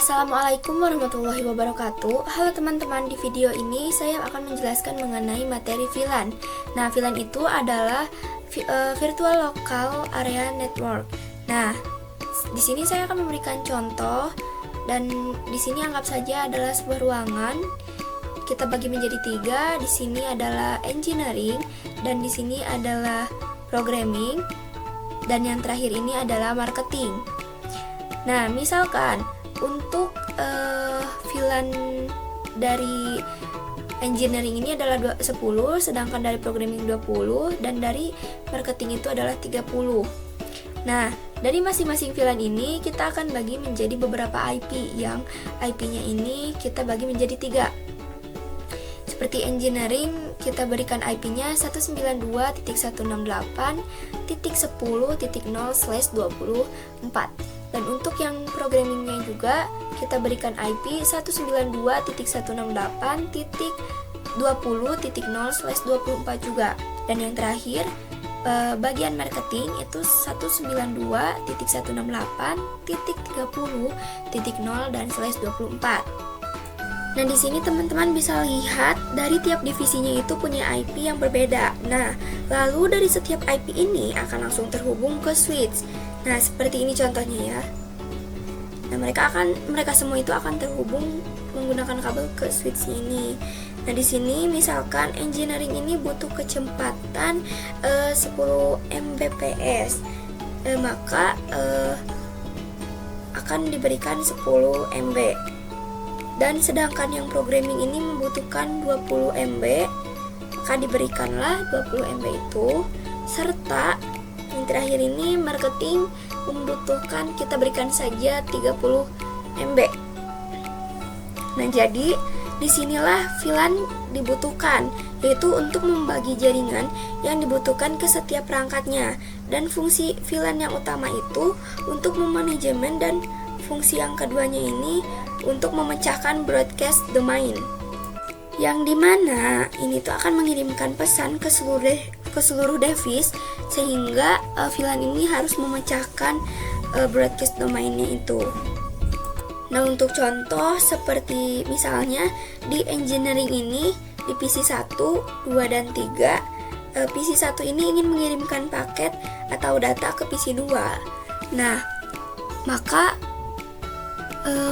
Assalamualaikum warahmatullahi wabarakatuh. Halo teman-teman, di video ini saya akan menjelaskan mengenai materi VLAN. Nah, VLAN itu adalah Virtual Local Area Network. Nah, di sini saya akan memberikan contoh, dan di sini anggap saja adalah sebuah ruangan. Kita bagi menjadi tiga. Di sini adalah engineering, dan di sini adalah programming, dan yang terakhir ini adalah marketing. Nah, misalkan untuk VLAN dari engineering ini adalah 10, sedangkan dari programming 20, dan dari marketing itu adalah 30. Nah, dari masing-masing VLAN ini kita akan bagi menjadi beberapa IP, yang IP-nya ini kita bagi menjadi 3. Seperti engineering, kita berikan IP-nya 192.168.10.0/24. Dan untuk yang programmingnya juga kita berikan IP 192.168.20.0/24 juga. Dan yang terakhir, bagian marketing itu 192.168.30.0 dan /24. Nah, di sini teman-teman bisa lihat dari tiap divisinya itu punya IP yang berbeda. Nah, lalu dari setiap IP ini akan langsung terhubung ke switch. Nah, seperti ini contohnya ya. Nah, mereka semua itu akan terhubung menggunakan kabel ke switch ini. Nah, di sini misalkan engineering ini butuh kecepatan 10 Mbps. Maka akan diberikan 10 MB. Dan sedangkan yang programming ini membutuhkan 20 MB, maka diberikanlah 20 MB itu. Serta yang terakhir ini marketing membutuhkan, kita berikan saja 30 MB. Nah, jadi disinilah VLAN dibutuhkan, yaitu untuk membagi jaringan yang dibutuhkan ke setiap perangkatnya. Dan fungsi VLAN yang utama itu untuk memanajemen, dan fungsi yang keduanya ini untuk memecahkan broadcast domain, yang dimana ini tuh akan mengirimkan pesan ke seluruh device, sehingga VLAN ini harus memecahkan broadcast domainnya itu. Nah, untuk contoh seperti misalnya di engineering ini, di PC 1, 2, dan 3, PC 1 ini ingin mengirimkan paket atau data ke PC 2. Nah, maka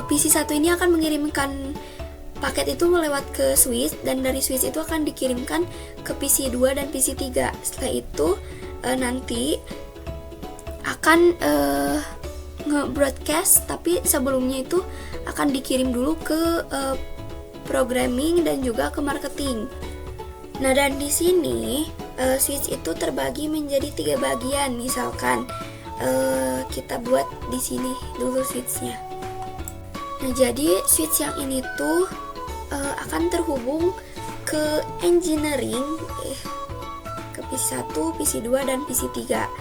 PC 1 ini akan mengirimkan paket itu lewat ke switch, dan dari switch itu akan dikirimkan ke PC 2 dan PC 3. Setelah itu nanti akan nge-broadcast, tapi sebelumnya itu akan dikirim dulu ke programming dan juga ke marketing. Nah, dan di sini switch itu terbagi menjadi 3 bagian. Misalkan kita buat di sini dulu switchnya. Nah, jadi switch yang ini tuh akan terhubung ke engineering, ke PC 1, PC 2, dan PC 3.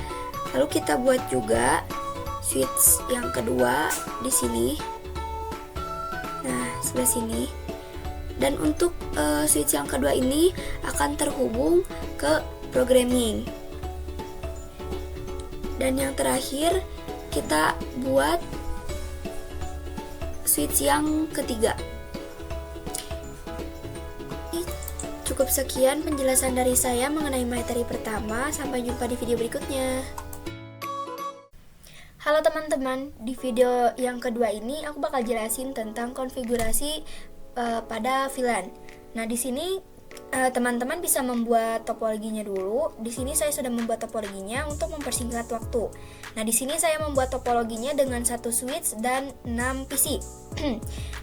Lalu kita buat juga switch yang kedua di sini. Nah, sebelah sini. Dan untuk switch yang kedua ini akan terhubung ke programming. Dan yang terakhir kita buat switch yang ketiga. Cukup sekian penjelasan dari saya mengenai materi pertama. Sampai jumpa di video berikutnya. Halo teman-teman, di video yang kedua ini aku bakal jelasin tentang konfigurasi pada VLAN. Nah, di sini teman-teman bisa membuat topologinya dulu. Di sini saya sudah membuat topologinya untuk mempersingkat waktu. Nah, di sini saya membuat topologinya dengan 1 switch dan 6 PC.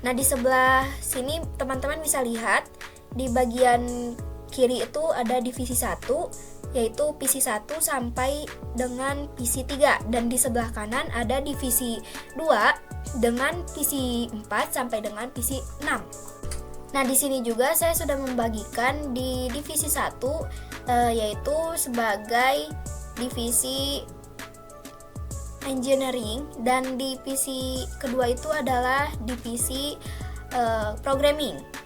Nah, di sebelah sini teman-teman bisa lihat di bagian kiri itu ada divisi 1, yaitu PC 1 sampai dengan PC 3, dan di sebelah kanan ada divisi 2 dengan PC 4 sampai dengan PC 6. Nah, di sini juga saya sudah membagikan di divisi 1 yaitu sebagai divisi engineering, dan di PC kedua itu adalah divisi programming.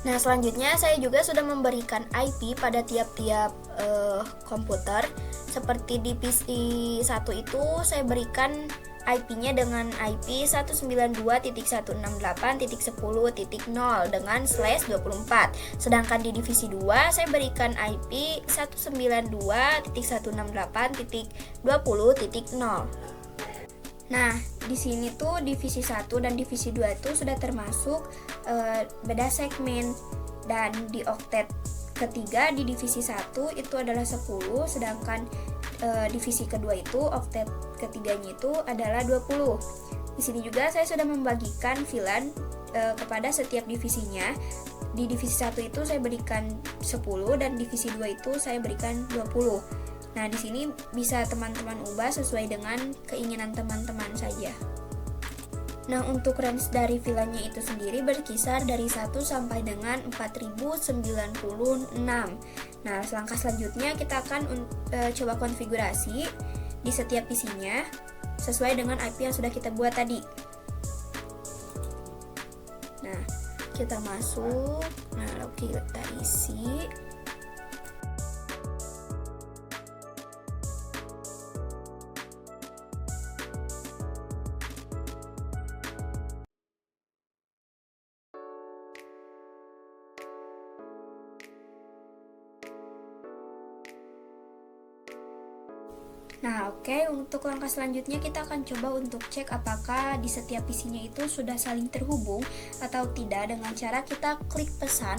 Nah, selanjutnya saya juga sudah memberikan IP pada tiap-tiap komputer. Seperti di PC 1 itu saya berikan IP-nya dengan IP 192.168.10.0 dengan /24. Sedangkan di divisi 2 saya berikan IP 192.168.20.0. Nah, di sini tuh divisi 1 dan divisi 2 itu sudah termasuk beda segmen, dan di oktet ketiga di divisi 1 itu adalah 10, sedangkan divisi kedua itu oktet ketiganya itu adalah 20. Di sini juga saya sudah membagikan VLAN kepada setiap divisinya. Di divisi 1 itu saya berikan 10 dan divisi 2 itu saya berikan 20. Nah, di sini bisa teman-teman ubah sesuai dengan keinginan teman-teman saja. Nah, untuk range dari VLAN-nya itu sendiri berkisar dari 1 sampai dengan 4096. Nah, langkah selanjutnya kita akan coba konfigurasi di setiap PC-nya sesuai dengan IP yang sudah kita buat tadi. Nah, kita masuk, nah lalu kita isi. Nah, oke, untuk langkah selanjutnya kita akan coba untuk cek apakah di setiap PC-nya itu sudah saling terhubung atau tidak dengan cara kita klik pesan.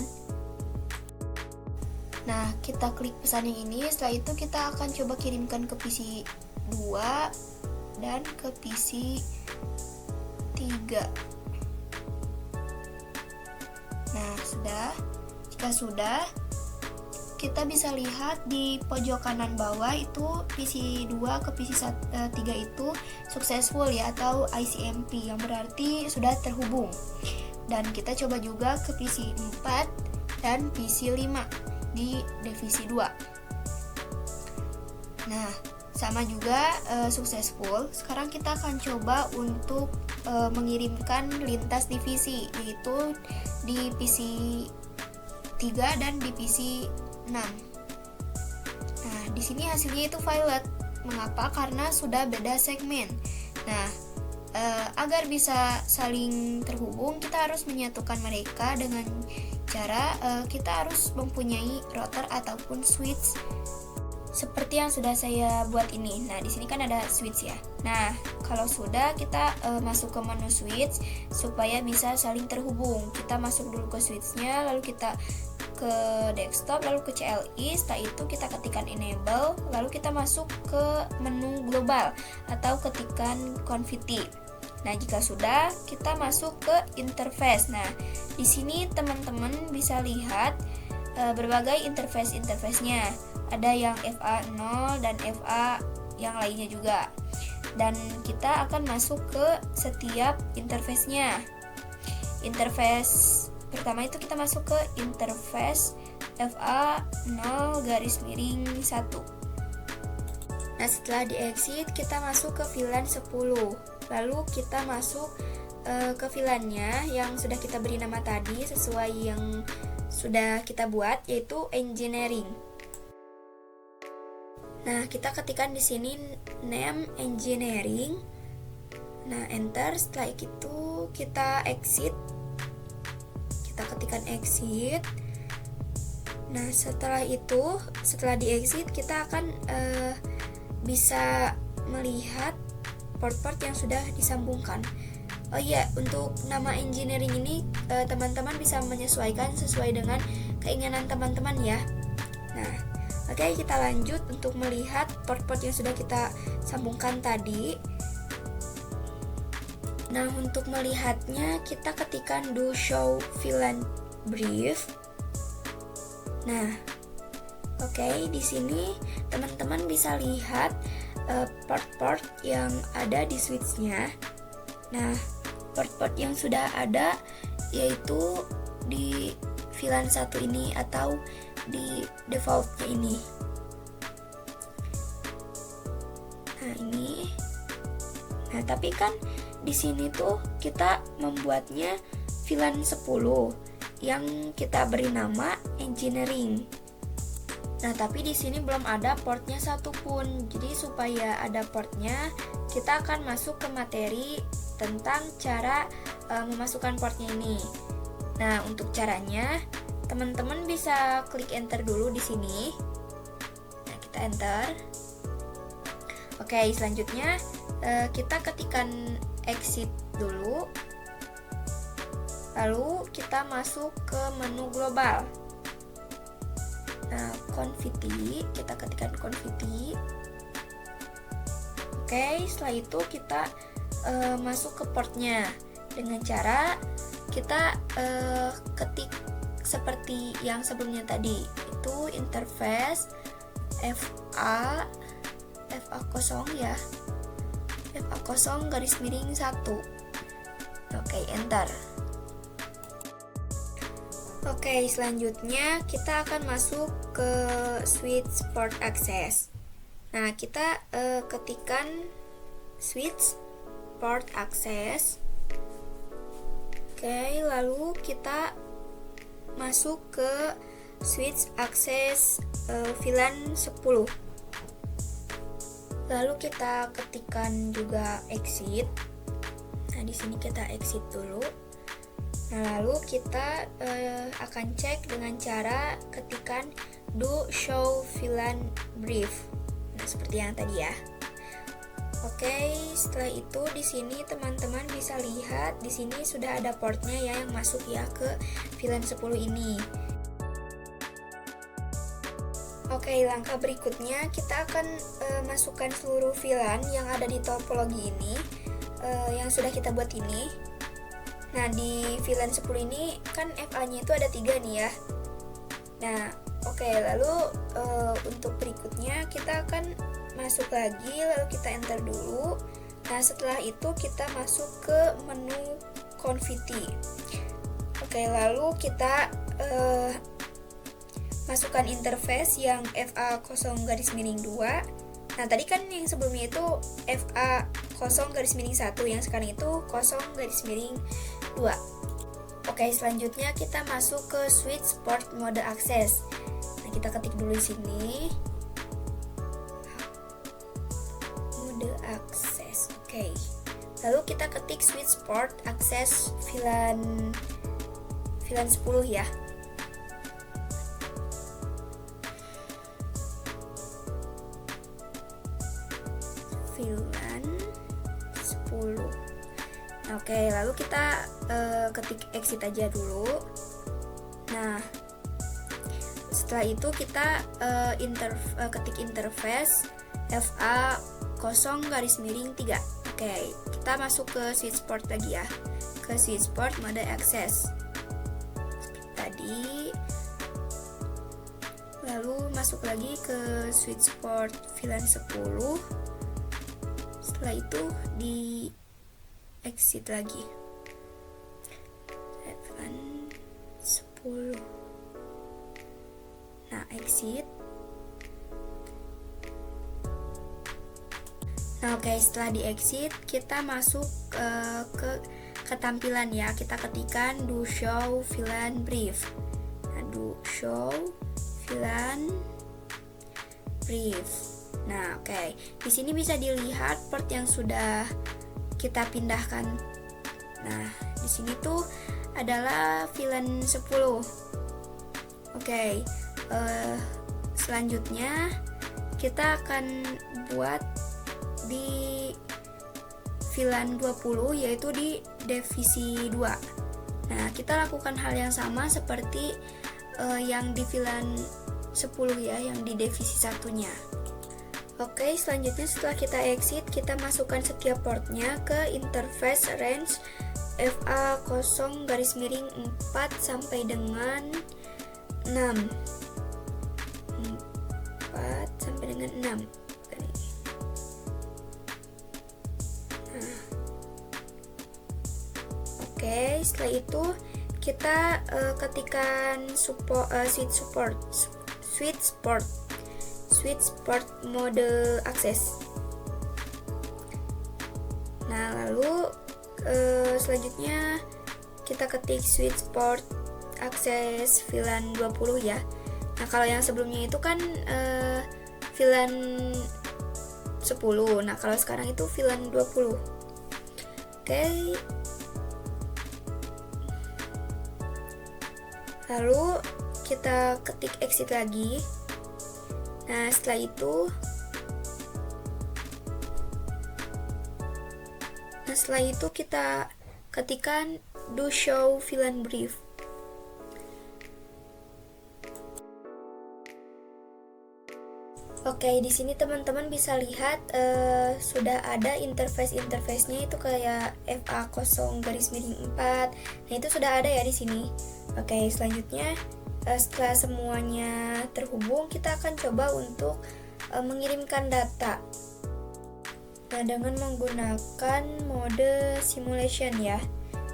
Nah, kita klik pesan yang ini, setelah itu kita akan coba kirimkan ke PC 2 dan ke PC 3. Nah, jika sudah, kita bisa lihat di pojok kanan bawah itu PC 2 ke PC 3 itu successful ya, atau ICMP, yang berarti sudah terhubung. Dan kita coba juga ke PC 4 dan PC 5 di divisi 2. Nah, sama juga successful. Sekarang kita akan coba untuk mengirimkan lintas divisi, yaitu di PC 3 dan di PC 6. Nah, di sini hasilnya itu violet. Mengapa? Karena sudah beda segmen. Nah, agar bisa saling terhubung, kita harus menyatukan mereka dengan cara kita harus mempunyai router ataupun switch seperti yang sudah saya buat ini. Nah, di sini kan ada switch ya. Nah, kalau sudah, kita masuk ke menu switch supaya bisa saling terhubung. Kita masuk dulu ke switchnya, lalu kita ke desktop, lalu ke CLI. Setelah itu kita ketikkan enable, lalu kita masuk ke menu global atau ketikkan config. Nah, jika sudah, kita masuk ke interface. Nah, di sini teman-teman bisa lihat berbagai interface-nya. Ada yang FA0 dan FA yang lainnya juga. Dan kita akan masuk ke setiap interface-nya. Interface pertama itu kita masuk ke interface FA0-1. Nah, setelah di exit kita masuk ke VLAN 10. Lalu kita masuk ke VLAN-nya yang sudah kita beri nama tadi sesuai yang sudah kita buat, yaitu engineering. Nah, kita ketikkan di sini name engineering. Nah, enter. Setelah itu kita exit. Kita ketikkan exit. Nah, setelah di exit kita akan bisa melihat port-port yang sudah disambungkan. Oh iya, untuk nama engineering ini teman-teman bisa menyesuaikan sesuai dengan keinginan teman-teman ya. Nah, oke, kita lanjut untuk melihat port-port yang sudah kita sambungkan tadi. Nah, untuk melihatnya kita ketikkan do show VLAN brief. Nah, oke, di sini teman-teman bisa lihat port-port yang ada di switch-nya. Nah, port-port yang sudah ada yaitu di VLAN 1 ini atau di default-nya ini. Nah, ini. Nah, tapi kan di sini tuh kita membuatnya VLAN 10 yang kita beri nama engineering. Nah, tapi di sini belum ada portnya satupun. Jadi supaya ada portnya, kita akan masuk ke materi tentang cara memasukkan portnya ini. Nah, untuk caranya, teman-teman bisa klik enter dulu di sini. Nah, kita enter. Oke, selanjutnya kita ketikkan exit dulu. Lalu kita masuk ke menu global. Nah, Confetti, kita ketikkan Confetti. Oke, setelah itu kita masuk ke portnya dengan cara kita ketik seperti yang sebelumnya tadi, itu interface FA 0 ya, FA 0 garis miring 1. Oke, enter. Oke, selanjutnya kita akan masuk ke switch port access. Nah, kita ketikkan switch port access. Oke, lalu kita masuk ke switch access VLAN 10. Lalu kita ketikkan juga exit. Nah, di sini kita exit dulu. Nah, lalu kita akan cek dengan cara ketikkan do show VLAN brief. Nah, seperti yang tadi ya. Oke, setelah itu di sini teman-teman bisa lihat di sini sudah ada portnya ya yang masuk ya ke VLAN 10 ini. Oke, langkah berikutnya kita akan masukkan seluruh VLAN yang ada di topologi ini yang sudah kita buat ini. Nah, di VLAN 10 ini kan FA-nya itu ada 3 nih ya. Nah, oke, lalu untuk berikutnya kita akan masuk lagi, lalu kita enter dulu. Nah, setelah itu kita masuk ke menu Confetti. Oke, lalu kita masukkan interface yang FA 0 garis miring 2. Nah, tadi kan yang sebelumnya itu FA 0 garis miring 1, yang sekarang itu 0 garis miring 2. Oke, selanjutnya kita masuk ke switch port mode access. Nah, kita ketik dulu di sini. Mode access. Oke. Lalu kita ketik switch port access VLAN 10 ya. VLAN 10. Oke, lalu kita ketik exit aja dulu. Nah, setelah itu kita ketik interface FA 0 garis miring 3. Oke, kita masuk ke switch port lagi ya, ke switch port mode access seperti tadi. Lalu masuk lagi ke switch port VLAN 10. Setelah itu di exit lagi VLAN 10. Nah, exit. Nah, oke, setelah di exit kita masuk ke ketampilan ya. Kita ketikkan do show VLAN brief. Nah, do show VLAN brief. Nah, oke. Di sini bisa dilihat port yang sudah kita pindahkan. Nah, di sini tuh adalah VLAN 10. Oke. Selanjutnya kita akan buat di VLAN 20, yaitu di divisi 2. Nah, kita lakukan hal yang sama seperti yang di VLAN 10 ya, yang di divisi 1-nya. Oke, selanjutnya setelah kita exit, kita masukkan setiap portnya ke interface range FA 0 garis miring 4 sampai dengan 6. 4 sampai dengan 6. Nah. Oke, setelah itu kita ketikkan switch port mode access. Nah, lalu selanjutnya kita ketik switch port access VLAN 20 ya. Nah, kalau yang sebelumnya itu kan VLAN 10. Nah, kalau sekarang itu VLAN 20. Oke. Lalu kita ketik exit lagi. Nah, setelah itu kita ketikkan do show VLAN brief. Oke, di sini teman-teman bisa lihat sudah ada interface-nya itu kayak FA0-4. Nah, itu sudah ada ya di sini. Oke, selanjutnya setelah semuanya terhubung, kita akan coba untuk mengirimkan data. Nah, dengan menggunakan mode simulation ya.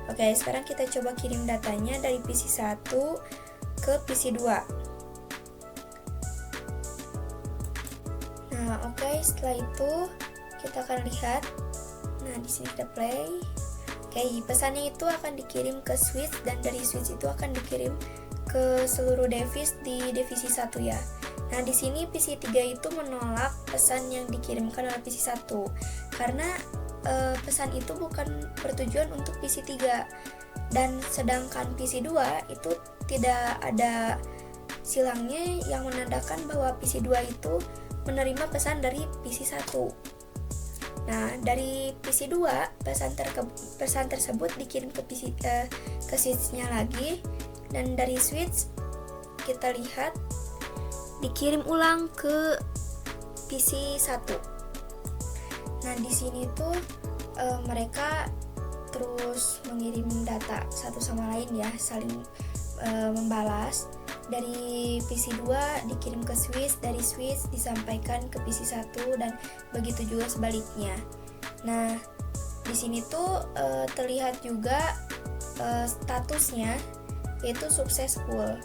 Oke, sekarang kita coba kirim datanya dari PC 1 ke PC 2. Nah, oke, setelah itu kita akan lihat. Nah, di sini kita play. Oke, pesannya itu akan dikirim ke switch, dan dari switch itu akan dikirim ke seluruh device di divisi 1 ya. Nah, di sini PC 3 itu menolak pesan yang dikirimkan oleh PC 1 karena pesan itu bukan bertujuan untuk PC 3. Dan sedangkan PC 2 itu tidak ada silangnya yang menandakan bahwa PC 2 itu menerima pesan dari PC 1. Nah, dari PC 2 pesan tersebut dikirim ke switch-nya lagi, dan dari switch kita lihat dikirim ulang ke PC 1. Nah, di sini tuh mereka terus mengirim data satu sama lain ya, saling membalas. Dari PC 2 dikirim ke switch, dari switch disampaikan ke PC 1, dan begitu juga sebaliknya. Nah, di sini tuh terlihat juga statusnya yaitu successful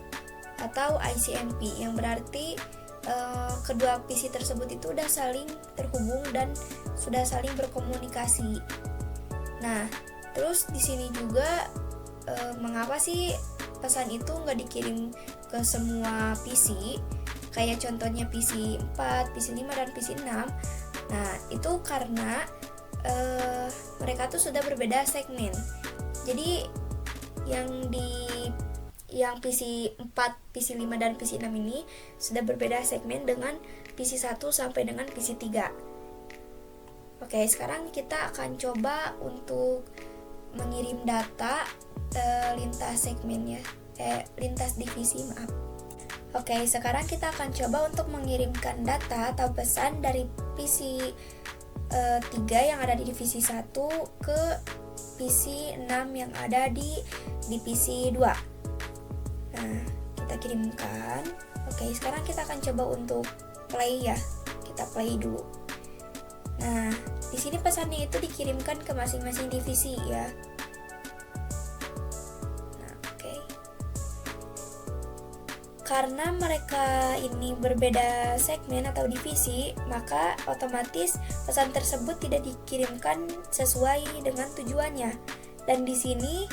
atau ICMP, yang berarti kedua PC tersebut itu udah saling terhubung dan sudah saling berkomunikasi. Nah, terus di sini juga mengapa sih pesan itu nggak dikirim ke semua PC, kayak contohnya PC 4, PC 5, dan PC 6. Nah, itu karena mereka tuh sudah berbeda segmen. Jadi yang PC 4, PC 5, dan PC 6 ini sudah berbeda segmen dengan PC 1 sampai dengan PC 3. Oke, sekarang kita akan coba untuk mengirim data lintas segmen ya, lintas divisi, maaf. Oke, sekarang kita akan coba untuk mengirimkan data atau pesan dari PC 3 yang ada di divisi 1 ke PC 6 yang ada di divisi 2. Nah, kita kirimkan. Oke, sekarang kita akan coba untuk play ya. Kita play dulu. Nah, di sini pesannya itu dikirimkan ke masing-masing divisi ya. Karena mereka ini berbeda segmen atau divisi, maka otomatis pesan tersebut tidak dikirimkan sesuai dengan tujuannya. Dan di sini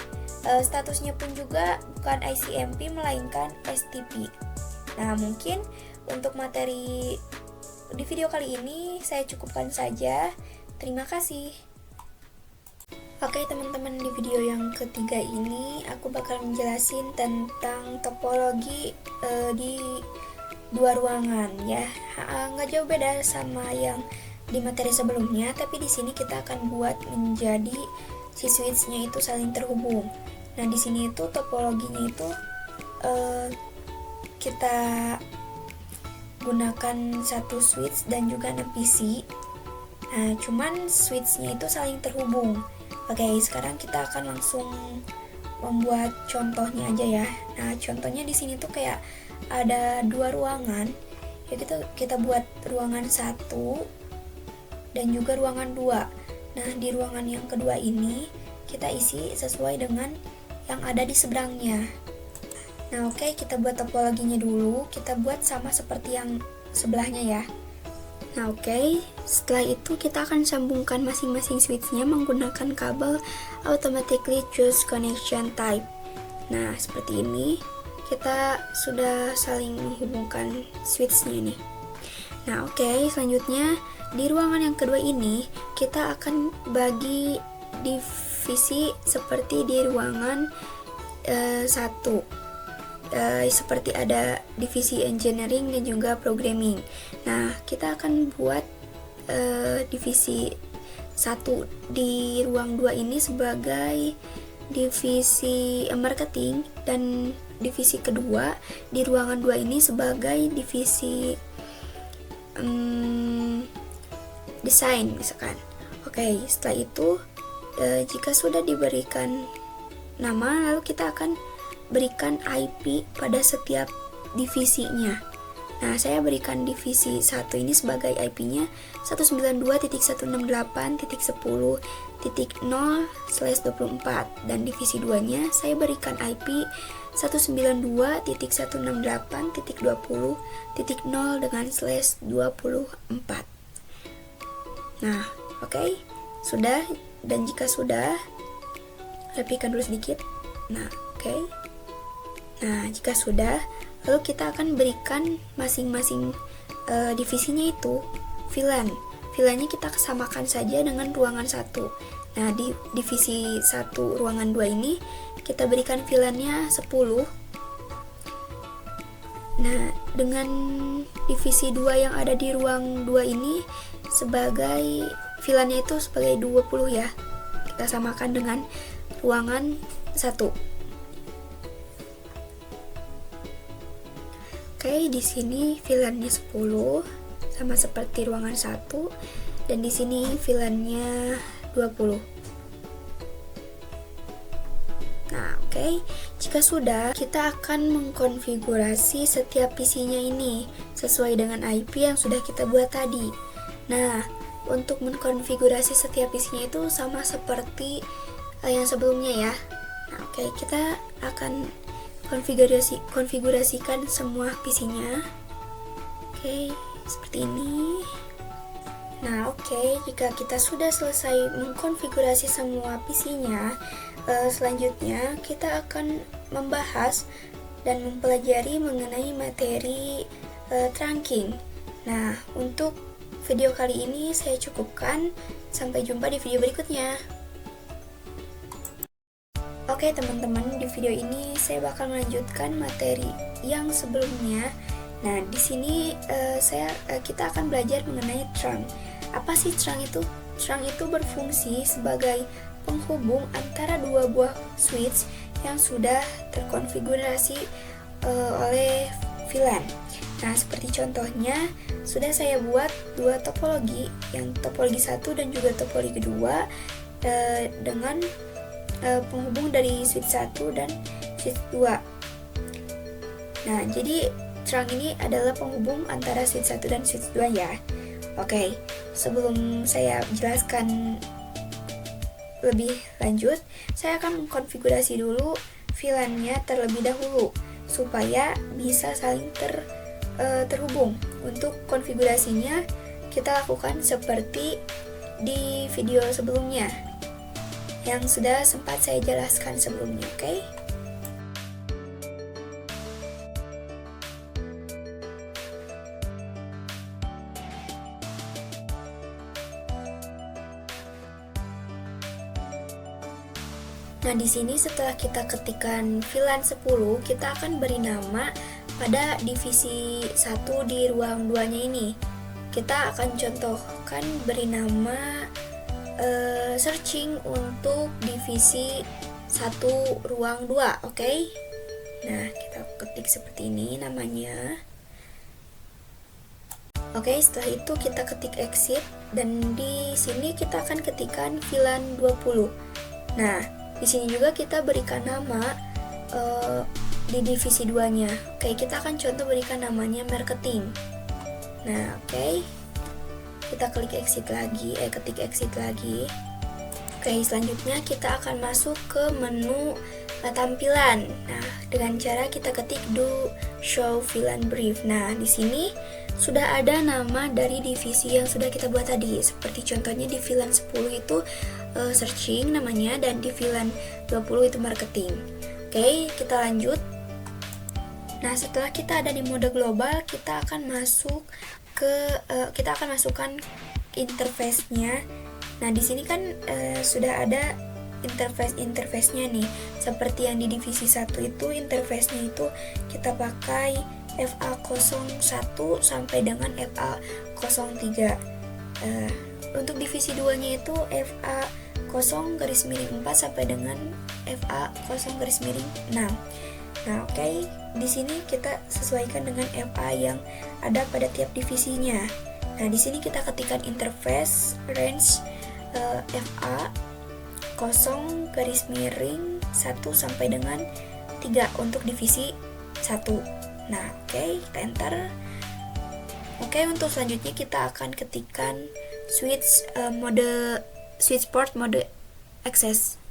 statusnya pun juga bukan ICMP melainkan STP. Nah, mungkin untuk materi di video kali ini saya cukupkan saja. Terima kasih. Oke teman-teman, di video yang ketiga ini aku bakal menjelasin tentang topologi di dua ruangan ya. Nggak jauh beda sama yang di materi sebelumnya, tapi di sini kita akan buat menjadi si switch-nya itu saling terhubung. Nah, di sini itu topologinya itu kita gunakan satu switch dan juga 6 PC. Nah, cuman switch-nya itu saling terhubung. Oke, sekarang kita akan langsung membuat contohnya aja ya. Nah, contohnya di sini tuh kayak ada dua ruangan. Ya, kita buat ruangan 1 dan juga ruangan 2. Nah, di ruangan yang kedua ini kita isi sesuai dengan yang ada di seberangnya. Nah, oke, kita buat topologinya dulu. Kita buat sama seperti yang sebelahnya ya. Nah, oke, setelah itu kita akan sambungkan masing-masing switch-nya menggunakan kabel automatically choose connection type. Nah, seperti ini. kita sudah saling menghubungkan switch-nya nih. Nah, oke, selanjutnya di ruangan yang kedua ini kita akan bagi divisi seperti di ruangan 1. Seperti ada divisi engineering dan juga programming. Nah, kita akan buat divisi 1 di ruang 2 ini sebagai divisi marketing, dan divisi kedua di ruangan 2 ini sebagai divisi desain misalkan. Oke, setelah itu jika sudah diberikan nama, lalu kita akan berikan IP pada setiap divisinya. Nah, saya berikan divisi 1 ini sebagai IP-nya 192.168.10.0/24, dan divisi 2-nya saya berikan IP 192.168.20.0 dengan /24. Nah, oke, sudah. Dan jika sudah, rapikan dulu sedikit. Nah, oke. Nah, jika sudah, lalu kita akan berikan masing-masing divisinya itu VLAN. VLAN-nya kita samakan saja dengan ruangan 1. Nah, di divisi 1 ruangan 2 ini kita berikan VLAN-nya 10. Nah, dengan divisi 2 yang ada di ruang 2 ini sebagai VLAN-nya itu sebagai 20 ya. Kita samakan dengan ruangan 1. Oke, di sini VLAN-nya 10 sama seperti ruangan 1, dan di sini VLAN-nya 20. Nah, oke. Jika sudah, kita akan mengkonfigurasi setiap PC-nya ini sesuai dengan IP yang sudah kita buat tadi. Nah, untuk mengkonfigurasi setiap PC-nya itu sama seperti yang sebelumnya ya. Nah, oke, kita akan konfigurasikan semua PC-nya. Oke, seperti ini. Nah, oke, jika kita sudah selesai mengkonfigurasi semua PC-nya, selanjutnya kita akan membahas dan mempelajari mengenai materi trunking. Nah, untuk video kali ini saya cukupkan. Sampai jumpa di video berikutnya. Oke teman-teman, di video ini saya bakal melanjutkan materi yang sebelumnya. Nah, di sini kita akan belajar mengenai trunk. Apa sih trunk itu? Trunk itu berfungsi sebagai penghubung antara dua buah switch yang sudah terkonfigurasi oleh VLAN. Nah, seperti contohnya sudah saya buat dua topologi, yang topologi 1 dan juga topologi 2 dengan penghubung dari switch 1 dan switch 2. Nah, jadi trunk ini adalah penghubung antara switch 1 dan switch 2 ya. Oke, sebelum saya jelaskan lebih lanjut, saya akan mengkonfigurasi dulu VLAN-nya terlebih dahulu supaya bisa saling terhubung. Untuk konfigurasinya kita lakukan seperti di video sebelumnya yang sudah sempat saya jelaskan sebelumnya, oke? Nah, di sini setelah kita ketikkan VLAN 10, kita akan beri nama pada divisi 1 di ruang 2-nya ini. Kita akan contohkan beri nama searching untuk divisi 1 ruang 2, oke? Nah, kita ketik seperti ini namanya. Oke, setelah itu kita ketik exit, dan di sini kita akan ketikkan VLAN 20. Nah, di sini juga kita berikan nama di divisi 2-nya. Oke, kita akan contoh berikan namanya marketing. Nah, oke. Kita klik exit lagi, ketik exit lagi. Oke, selanjutnya kita akan masuk ke menu tampilan. Nah, dengan cara kita ketik do show VLAN brief. Nah, di sini sudah ada nama dari divisi yang sudah kita buat tadi. Seperti contohnya di VLAN 10 itu searching namanya, dan di VLAN 20 itu marketing. Oke, kita lanjut. Nah, setelah kita ada di mode global, kita akan masukkan interface-nya. Nah, di sini kan sudah ada interface-nya nih. Seperti yang di divisi 1 itu, interface-nya itu kita pakai FA01 sampai dengan FA03. Untuk divisi 2-nya itu FA0-4 sampai dengan FA0-6. Nah, oke. Di sini kita sesuaikan dengan FA yang ada pada tiap divisinya. Nah, di sini kita ketikkan interface range FA 0-1 sampai dengan 3 untuk divisi 1. Nah, oke, kita enter. Oke, untuk selanjutnya kita akan ketikkan switch port mode access.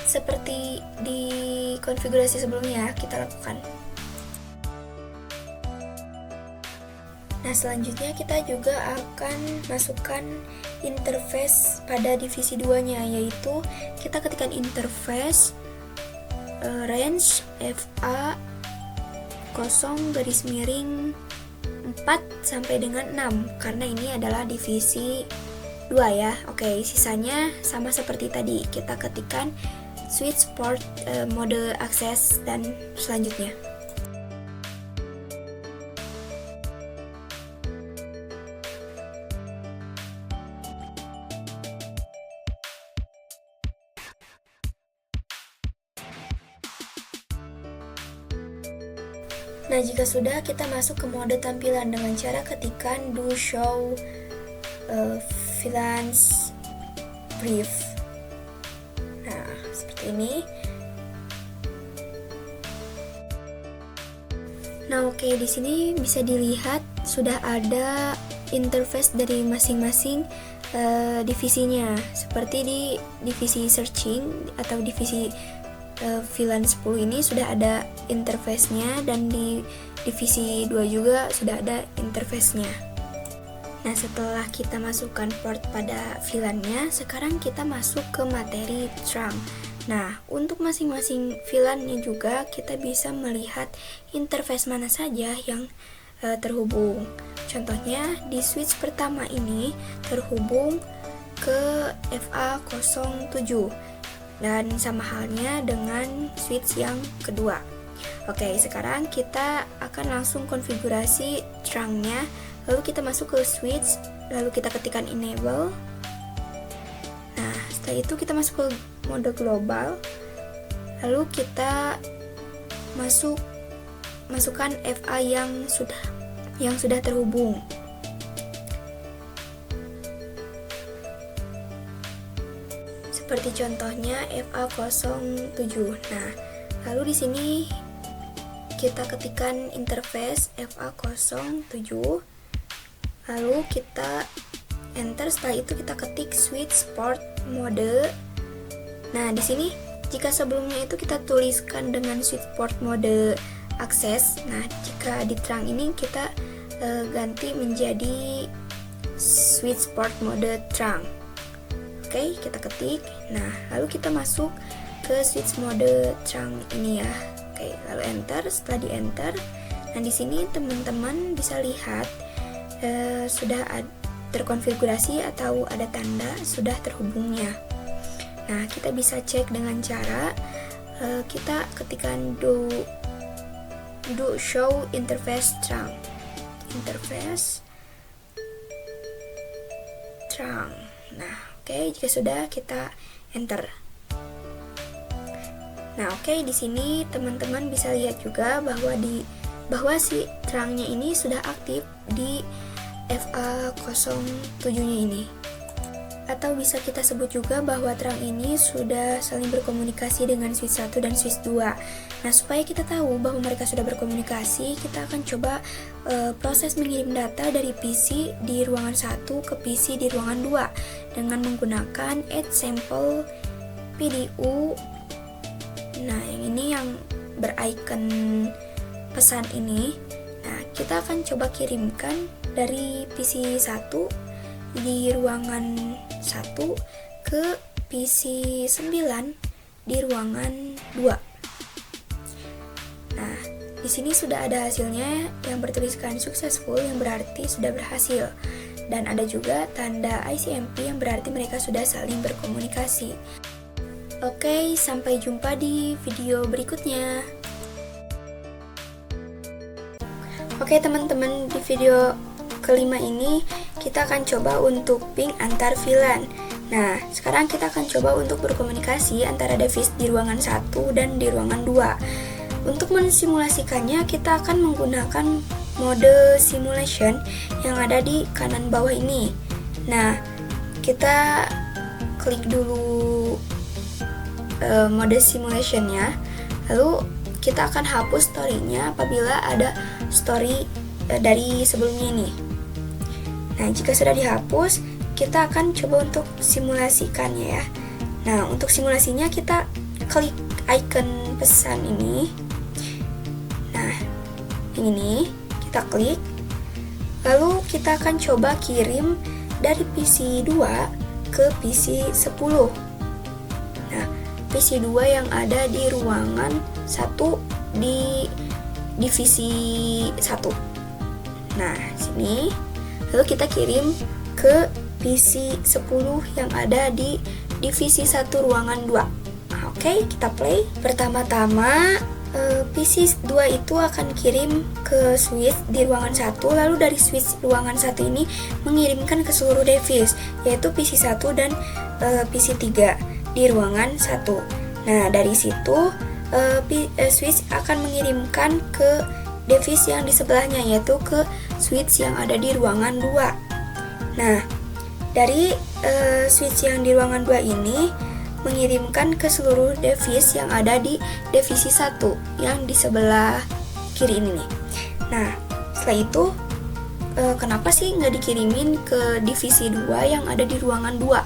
Seperti di konfigurasi sebelumnya kita lakukan. Nah, selanjutnya kita juga akan masukkan interface pada divisi 2-nya, yaitu kita ketikkan interface range FA 0-4 sampai dengan 6, karena ini adalah divisi 2 ya. Oke, sisanya sama seperti tadi, kita ketikkan switch port mode access dan selanjutnya. Nah, jika sudah, kita masuk ke mode tampilan dengan cara ketikkan do show VLANs brief. Nah, seperti ini. Nah, oke, di sini bisa dilihat sudah ada interface dari masing-masing divisinya. Seperti di divisi searching atau divisi VLAN 10 ini sudah ada interface-nya, dan di divisi 2 juga sudah ada interface-nya. Nah, setelah kita masukkan port pada VLAN-nya, sekarang kita masuk ke materi trunk. Nah, untuk masing-masing VLAN-nya juga kita bisa melihat interface mana saja yang terhubung. Contohnya di switch pertama ini terhubung ke FA07. Dan sama halnya dengan switch yang kedua. Oke, sekarang kita akan langsung konfigurasi trunk-nya. Lalu kita masuk ke switch, lalu kita ketikkan enable. Nah, setelah itu kita masuk ke mode global. Lalu kita masukkan FA yang sudah terhubung. Seperti contohnya FA07. Nah, lalu di sini kita ketikkan interface FA07. Lalu kita enter. Setelah itu kita ketik switch port mode. Nah, di sini jika sebelumnya itu kita tuliskan dengan switch port mode access. Nah, jika di trunk ini kita ganti menjadi switch port mode trunk. Oke, kita ketik. Nah, lalu kita masuk ke switch mode trunk ini ya. Oke, lalu enter. Setelah di enter, nah di sini teman-teman bisa lihat sudah terkonfigurasi atau ada tanda sudah terhubungnya. Nah, kita bisa cek dengan cara kita ketikkan do show interface trunk. Interface trunk. Nah, oke, jika sudah kita enter. Nah, oke, di sini teman-teman bisa lihat juga bahwa si trunk-nya ini sudah aktif di FA07-nya ini. Atau bisa kita sebut juga bahwa trunk ini sudah saling berkomunikasi dengan switch 1 dan switch 2. Nah, supaya kita tahu bahwa mereka sudah berkomunikasi, kita akan coba proses mengirim data dari PC di ruangan 1 ke PC di ruangan 2 dengan menggunakan add sample PDU. Nah, yang ini yang bericon pesan ini. Nah, kita akan coba kirimkan dari PC 1 di ruangan 1 ke PC 9 di ruangan 2. Nah, di sini sudah ada hasilnya yang bertuliskan successful, yang berarti sudah berhasil. Dan ada juga tanda ICMP yang berarti mereka sudah saling berkomunikasi. Oke, sampai jumpa di video berikutnya. Oke teman-teman, di video kelima ini kita akan coba untuk ping antar VLAN. Nah, sekarang kita akan coba untuk berkomunikasi antara device di ruangan 1 dan di ruangan 2. Untuk mensimulasikannya, kita akan menggunakan mode simulation yang ada di kanan bawah ini. Nah, kita klik dulu mode simulationnya, lalu kita akan hapus story-nya apabila ada story dari sebelumnya ini. Nah, jika sudah dihapus, kita akan coba untuk simulasikannya ya. Nah, untuk simulasinya kita klik icon pesan ini. Nah, yang ini kita klik. Lalu kita akan coba kirim dari PC 2 ke PC 10. Nah, PC 2 yang ada di ruangan 1 di divisi 1. Nah, sini. Lalu kita kirim ke PC 10 yang ada di divisi 1 ruangan 2. Oke, kita play. Pertama-tama PC 2 itu akan kirim ke switch di ruangan 1, lalu dari switch ruangan 1 ini mengirimkan ke seluruh device, yaitu PC 1 dan PC 3 di ruangan 1. Nah, dari situ switch akan mengirimkan ke device yang di sebelahnya, yaitu ke switch yang ada di ruangan 2. Nah, dari switch yang di ruangan 2 ini mengirimkan ke seluruh device yang ada di divisi 1 yang di sebelah kiri ini nih. Nah, setelah itu kenapa sih nggak dikirimin ke divisi 2 yang ada di ruangan 2?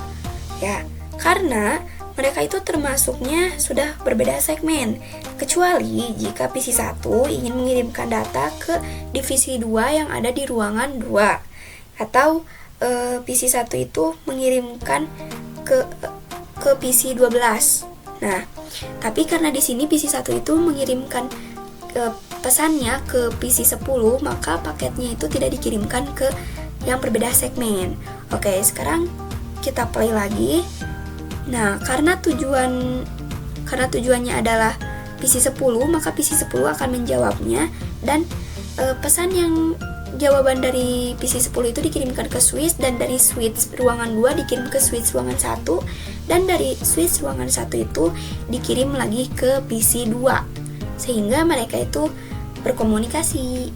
Ya, karena mereka itu termasuknya sudah berbeda segmen, kecuali jika PC 1 ingin mengirimkan data ke divisi 2 yang ada di ruangan 2, atau PC 1 itu mengirimkan ke PC 12. Nah, tapi karena di sini PC 1 itu mengirimkan pesannya ke PC 10, maka paketnya itu tidak dikirimkan ke yang berbeda segmen. Oke, sekarang kita play lagi. Nah, karena tujuannya adalah PC 10, maka PC 10 akan menjawabnya, dan pesan yang jawaban dari PC 10 itu dikirimkan ke switch, dan dari switch ruangan 2 dikirim ke switch ruangan 1, dan dari switch ruangan 1 itu dikirim lagi ke PC 2, sehingga mereka itu berkomunikasi.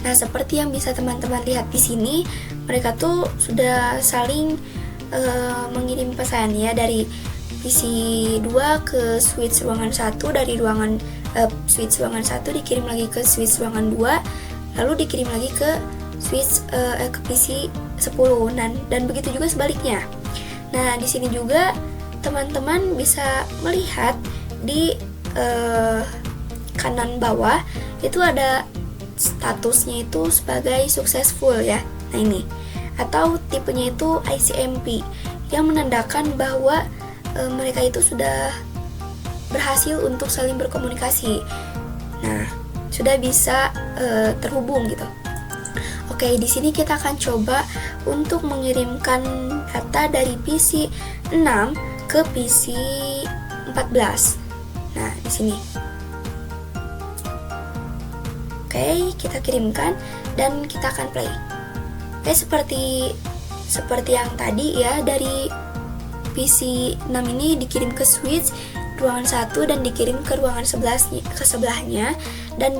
Nah, seperti yang bisa teman-teman lihat di sini, mereka tuh sudah saling mengirim pesan ya, dari PC 2 ke switch ruangan 1, dari ruangan switch ruangan 1 dikirim lagi ke switch ruangan 2, lalu dikirim lagi ke switch ke PC 10, dan begitu juga sebaliknya. Nah, di sini juga teman-teman bisa melihat di kanan bawah itu ada statusnya itu sebagai successful ya. Nah, ini atau tipenya itu ICMP yang menandakan bahwa mereka itu sudah berhasil untuk saling berkomunikasi. Nah, sudah bisa terhubung gitu. Oke, di sini kita akan coba untuk mengirimkan data dari PC 6 ke PC 14. Nah, di sini. Oke, kita kirimkan dan kita akan play. Oke, seperti yang tadi ya, dari PC 6 ini dikirim ke switch ruangan 1 dan dikirim ke ruangan sebelahnya, dan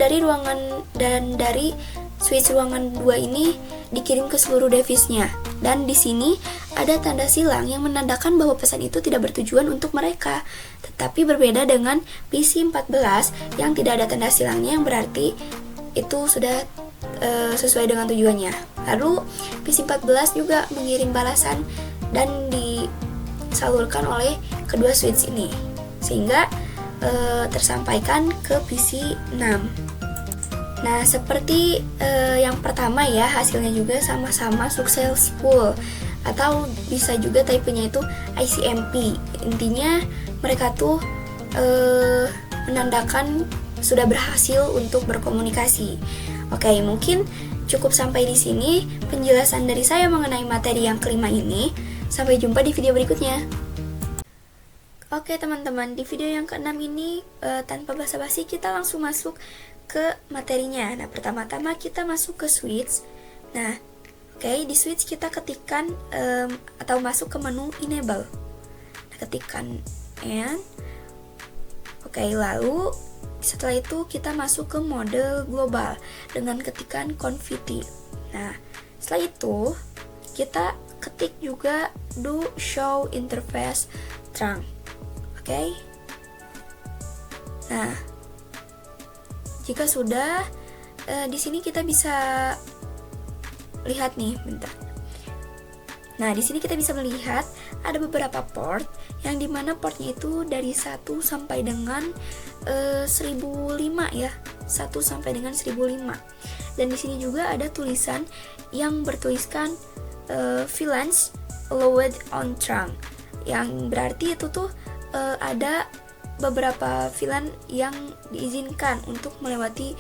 dari switch ruangan 2 ini dikirim ke seluruh device-nya. Dan di sini ada tanda silang yang menandakan bahwa pesan itu tidak bertujuan untuk mereka, tetapi berbeda dengan PC 14 yang tidak ada tanda silangnya, yang berarti itu sudah sesuai dengan tujuannya. Lalu PC 14 juga mengirim balasan dan disalurkan oleh kedua switch ini, sehingga tersampaikan ke PC 6. Nah, seperti yang pertama ya, hasilnya juga sama-sama successful, atau bisa juga tipenya itu ICMP. Intinya mereka tuh menandakan sudah berhasil untuk berkomunikasi. Oke, mungkin cukup sampai di sini penjelasan dari saya mengenai materi yang kelima ini. Sampai jumpa di video berikutnya. Oke teman-teman, di video yang keenam ini tanpa basa-basi kita langsung masuk ke materinya. Nah, pertama-tama kita masuk ke switch. Nah, oke, di switch kita ketikkan atau masuk ke menu enable. Nah, ketikkan and. Oke, lalu setelah itu kita masuk ke mode global dengan ketikan confetti. Nah, setelah itu kita ketik juga do show interface trunk. Oke. Nah, jika sudah di sini kita bisa lihat nih, bentar. Nah, di sini kita bisa melihat ada beberapa port yang dimana portnya itu dari 1 sampai dengan 1005 ya, 1 sampai dengan 1005. Dan di sini juga ada tulisan yang bertuliskan VLANs allowed on trunk, yang berarti itu tuh ada beberapa VLAN yang diizinkan untuk melewati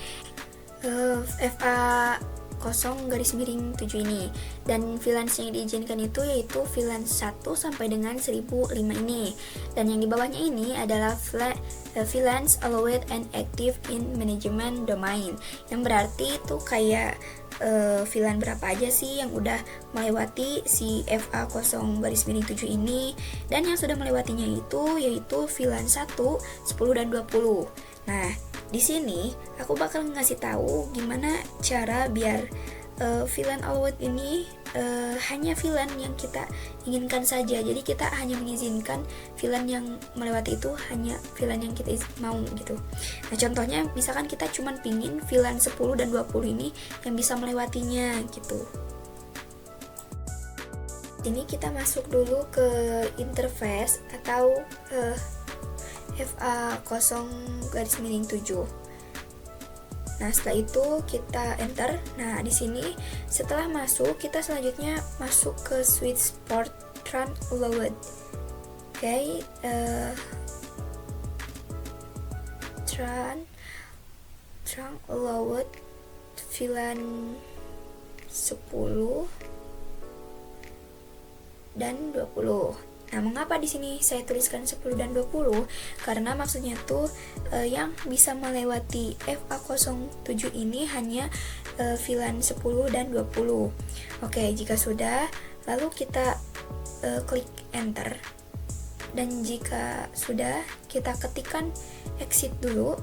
FA 0-7 ini, dan VLANs yang diizinkan itu yaitu VLAN 1 sampai dengan 1005 ini, dan yang di bawahnya ini adalah VLANs allowed and active in management domain, yang berarti itu kayak VLAN berapa aja sih yang udah melewati si FA 0-7 ini, dan yang sudah melewatinya itu yaitu VLAN 1, 10 dan 20. Nah, di sini aku bakal ngasih tahu gimana cara biar VLAN allowed ini hanya VLAN yang kita inginkan saja. Jadi kita hanya mengizinkan VLAN yang melewati itu hanya VLAN yang kita mau gitu. Nah, contohnya misalkan kita cuma pingin VLAN 10 dan 20 ini yang bisa melewatinya gitu. Ini kita masuk dulu ke interface atau FA 0-7. Nah, setelah itu kita enter. Nah, di sini setelah masuk, kita selanjutnya masuk ke switch port trunk allowed. Oke, trunk allowed VLAN 10 dan 20. Nah, mengapa di sini saya tuliskan 10 dan 20? Karena maksudnya tuh yang bisa melewati FA 07 ini hanya VLAN 10 dan 20. Oke, jika sudah, lalu kita klik enter. Dan jika sudah, kita ketikkan exit dulu.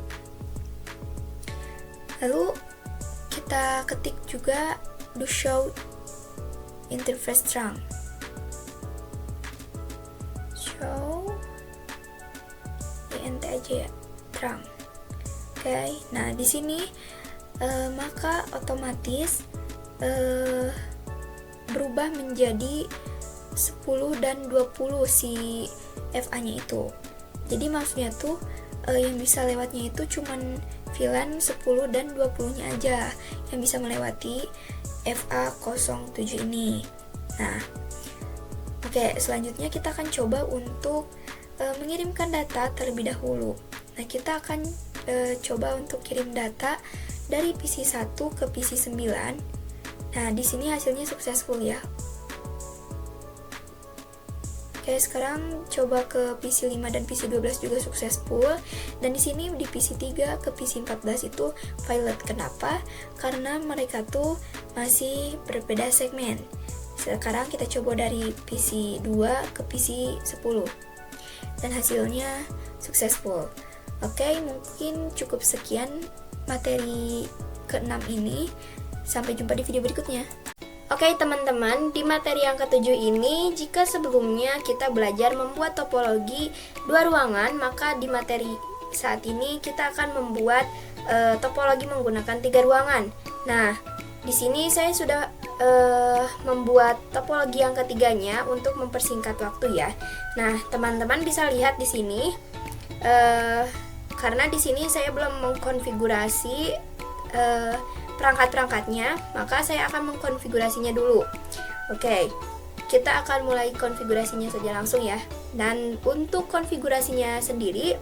Lalu kita ketik juga do show interface trunk. INT aja ya, trunk. Oke, nah di sini maka otomatis berubah menjadi 10 dan 20 si FA-nya itu. Jadi maksudnya tuh yang bisa lewatnya itu cuman VLAN 10 dan 20-nya aja yang bisa melewati FA 07 ini. Nah, oke, selanjutnya kita akan coba untuk mengirimkan data terlebih dahulu. Nah, kita akan coba untuk kirim data dari PC 1 ke PC 9. Nah, di sini hasilnya successful ya. Oke, sekarang coba ke PC 5 dan PC 12 juga successful. Dan di sini di PC 3 ke PC 14 itu failed. Kenapa? Karena mereka tuh masih berbeda segmen. Sekarang kita coba dari PC 2 ke PC 10 dan hasilnya successful. Oke, mungkin cukup sekian materi ke-6 ini. Sampai jumpa di video berikutnya. Oke teman-teman, di materi yang ke-7 ini, jika sebelumnya kita belajar membuat topologi 2 ruangan, maka di materi saat ini kita akan membuat topologi menggunakan 3 ruangan. Nah, di sini saya sudah membuat topologi yang ketiganya untuk mempersingkat waktu ya. Nah, teman-teman bisa lihat di sini, karena di sini saya belum mengkonfigurasi perangkat-perangkatnya, maka saya akan mengkonfigurasinya dulu. Oke, kita akan mulai konfigurasinya saja langsung ya. Dan untuk konfigurasinya sendiri,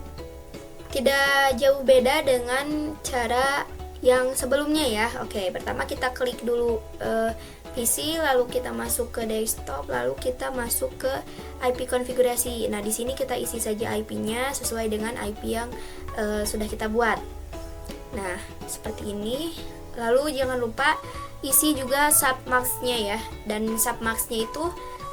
tidak jauh beda dengan cara yang sebelumnya ya. Oke, pertama kita klik dulu PC, lalu kita masuk ke desktop, lalu kita masuk ke IP konfigurasi. Nah, di sini kita isi saja IP-nya sesuai dengan IP yang sudah kita buat. Nah, seperti ini. Lalu jangan lupa isi juga submax-nya ya. Dan submax-nya itu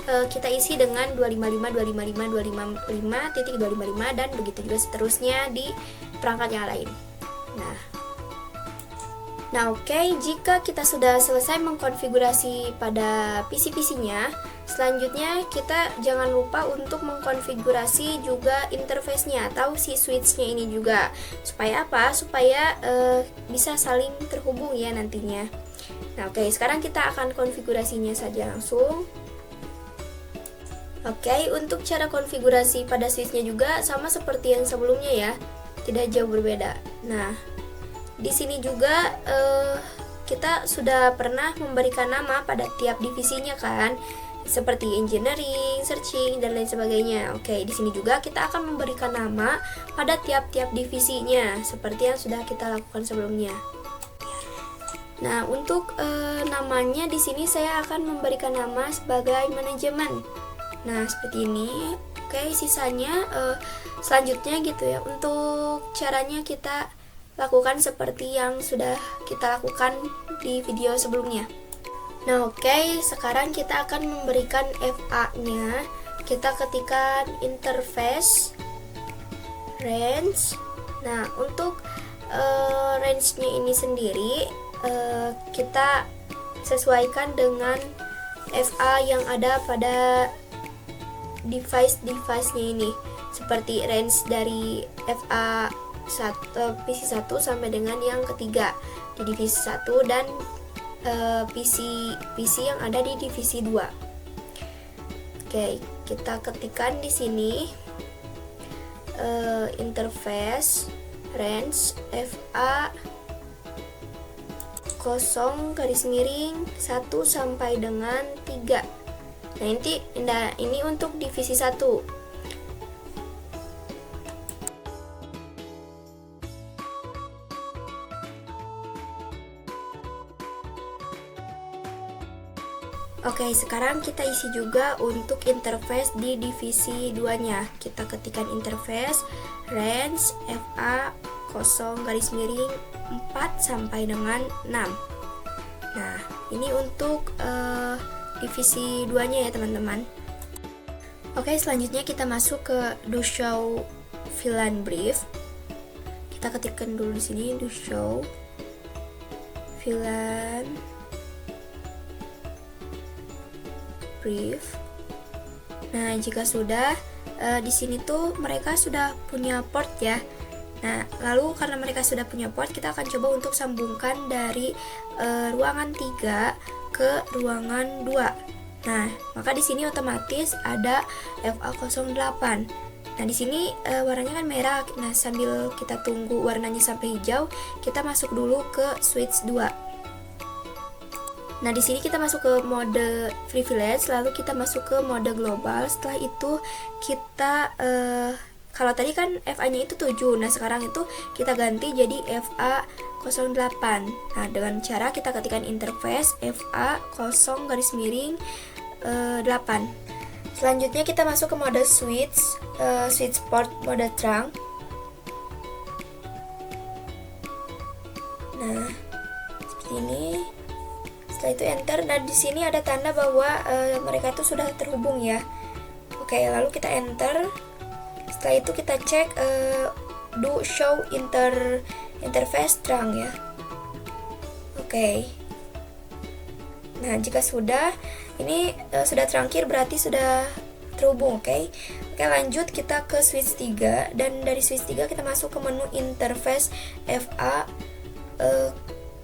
kita isi dengan 255.255.255 dan begitu juga seterusnya di perangkat yang lain. Nah, oke, jika kita sudah selesai mengkonfigurasi pada PC-PC-nya, selanjutnya kita jangan lupa untuk mengkonfigurasi juga interface-nya atau si switch-nya ini juga. Supaya apa? Supaya bisa saling terhubung ya nantinya. Nah, oke, sekarang kita akan konfigurasinya saja langsung. Oke, untuk cara konfigurasi pada switch-nya juga sama seperti yang sebelumnya ya, tidak jauh berbeda. Nah, di sini juga kita sudah pernah memberikan nama pada tiap divisinya kan, seperti engineering, searching, dan lain sebagainya. Oke, di sini juga kita akan memberikan nama pada tiap-tiap divisinya, seperti yang sudah kita lakukan sebelumnya. Nah, untuk namanya di sini saya akan memberikan nama sebagai manajemen. Nah, seperti ini. Oke, sisanya selanjutnya gitu ya. Untuk caranya kita lakukan seperti yang sudah kita lakukan di video sebelumnya. Nah, oke, sekarang kita akan memberikan FA-nya. Kita ketikkan interface range. Nah, untuk range-nya ini sendiri kita sesuaikan dengan FA yang ada pada device-device-nya ini, seperti range dari FA PC 1 sampai dengan yang ketiga di divisi 1 dan PC yang ada di divisi 2. Oke, kita ketikkan di sini interface range FA 0 garis miring 1 sampai dengan 3. Nah, ini untuk divisi 1. Oke, sekarang kita isi juga untuk interface di divisi 2-nya. Kita ketikkan interface range FA 0 garis miring 4 sampai dengan 6. Nah, ini untuk divisi 2-nya ya teman-teman. Oke, selanjutnya kita masuk ke do show VLAN brief. Kita ketikkan dulu di sini do show VLAN brief. Nah, jika sudah di sini tuh mereka sudah punya port ya. Nah, lalu karena mereka sudah punya port, kita akan coba untuk sambungkan dari ruangan 3 ke ruangan 2. Nah, maka di sini otomatis ada FA08. Nah, di sini warnanya kan merah. Nah, sambil kita tunggu warnanya sampai hijau, kita masuk dulu ke switch 2. Nah, di sini kita masuk ke mode privilege, lalu kita masuk ke mode global. Setelah itu kita kalau tadi kan FA-nya itu 7. Nah, sekarang itu kita ganti jadi FA08. Nah, dengan cara kita ketikkan interface FA 0 garis miring 8. Selanjutnya kita masuk ke mode switch port mode trunk. Nah, seperti ini. Setelah itu enter, dan di sini ada tanda bahwa mereka itu sudah terhubung ya. Oke, lalu kita enter. Setelah itu kita cek do show interface trunk ya. Oke. Nah, jika sudah, ini sudah terakhir berarti sudah terhubung. Oke, lanjut kita ke switch 3, dan dari switch 3 kita masuk ke menu interface FA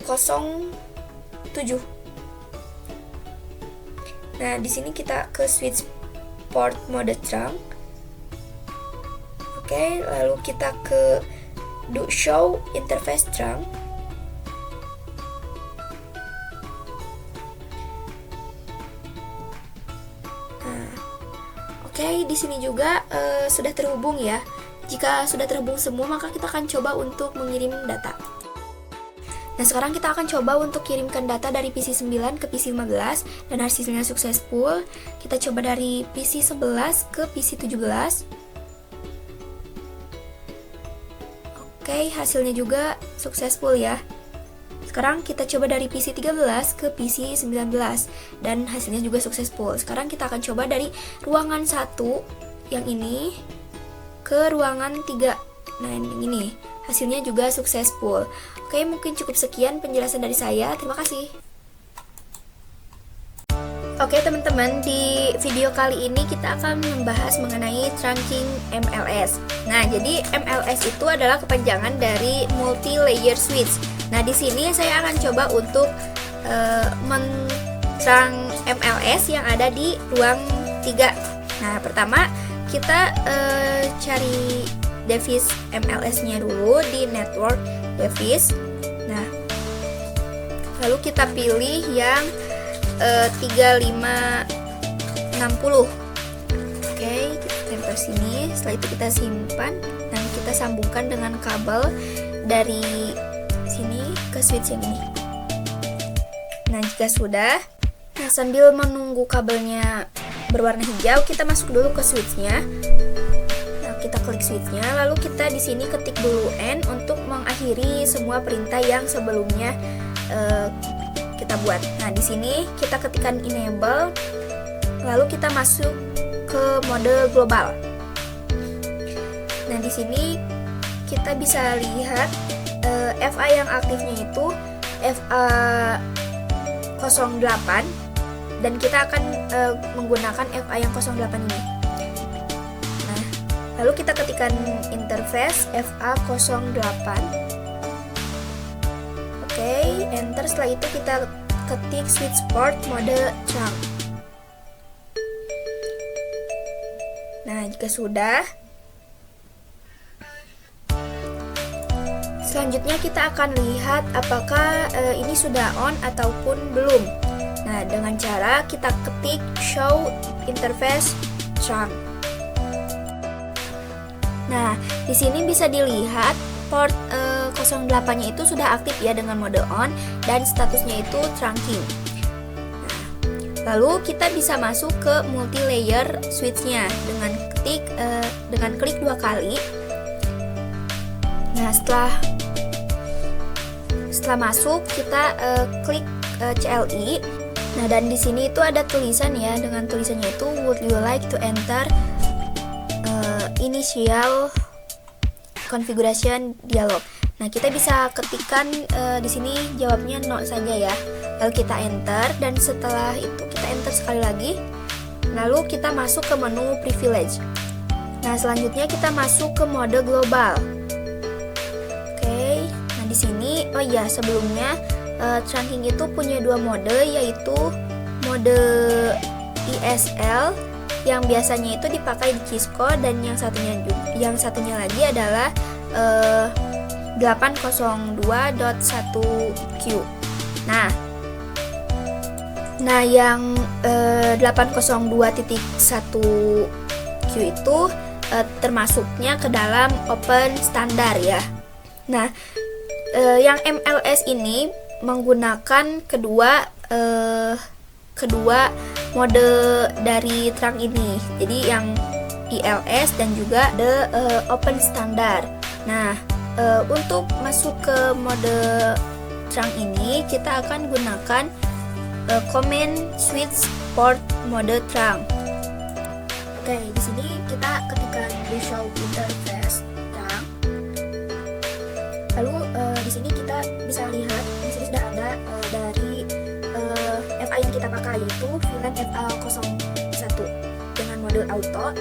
07. Nah, di sini kita ke switch port mode trunk. Oke, lalu kita ke do show interface trunk. Nah, oke, di sini juga sudah terhubung ya. Jika sudah terhubung semua, maka kita akan coba untuk mengirim data. Nah, sekarang kita akan coba untuk kirimkan data dari PC 9 ke PC 15 dan hasilnya successful. Kita coba dari PC 11 ke PC 17. Oke, hasilnya juga successful ya. Sekarang kita coba dari PC 13 ke PC 19 dan hasilnya juga successful. Sekarang kita akan coba dari ruangan 1 yang ini ke ruangan 3. Nah, yang ini hasilnya juga successful. Oke, mungkin cukup sekian penjelasan dari saya. Terima kasih. Oke teman-teman, di video kali ini kita akan membahas mengenai trunking MLS. Nah, jadi MLS itu adalah kepanjangan dari multi-layer switch. Nah, di sini saya akan coba untuk men-trunk MLS yang ada di ruang 3. Nah, pertama kita cari device MLS-nya dulu di network device. Nah, lalu kita pilih yang 3560. Oke, kita tempel sini. Setelah itu kita simpan dan kita sambungkan dengan kabel dari sini ke switch yang ini. Nah, jika sudah, nah sambil menunggu kabelnya berwarna hijau, kita masuk dulu ke switchnya. Nah, kita klik switchnya, lalu kita di sini ketik dulu N untuk mengakhiri semua perintah yang sebelumnya kita buat. Nah, di sini kita ketikkan enable, lalu kita masuk ke mode global. Nah, di sini kita bisa lihat FA yang aktifnya itu FA 08 dan kita akan menggunakan FA yang 08 ini. Nah, lalu kita ketikkan interface FA 08. Oke, enter. Setelah itu kita ketik switch port mode trunk. Nah, jika sudah, selanjutnya kita akan lihat apakah ini sudah on ataupun belum. Nah, dengan cara kita ketik show interface trunk. Nah, di sini bisa dilihat port 08-nya itu sudah aktif ya dengan mode on dan statusnya itu trunking. Nah, lalu kita bisa masuk ke multi-layer switch-nya dengan klik 2 kali. Nah, setelah masuk kita klik CLI. Nah, dan di sini itu ada tulisan ya, dengan tulisannya itu would you like to enter initial configuration dialog. Nah, kita bisa ketikkan di sini jawabnya no saja ya. Lalu kita enter dan setelah itu kita enter sekali lagi. Lalu kita masuk ke menu privilege. Nah, selanjutnya kita masuk ke mode global. Oke. Nah, di sini oh ya, sebelumnya trunking itu punya 2 mode, yaitu mode ISL yang biasanya itu dipakai di Cisco dan yang satunya lagi adalah 802.1Q. Nah, yang 802.1Q itu termasuknya ke dalam open standar ya. Nah, yang MLS ini menggunakan kedua mode dari trunk ini. Jadi yang ILS dan juga the open standard. Nah, untuk masuk ke mode trunk ini kita akan gunakan command switch port mode trunk. Oke, di sini kita ketikkan show interface trunk. Lalu di sini kita bisa lihat di sini sudah ada dari FA yang kita pakai, yaitu VLAN FA01 dengan mode auto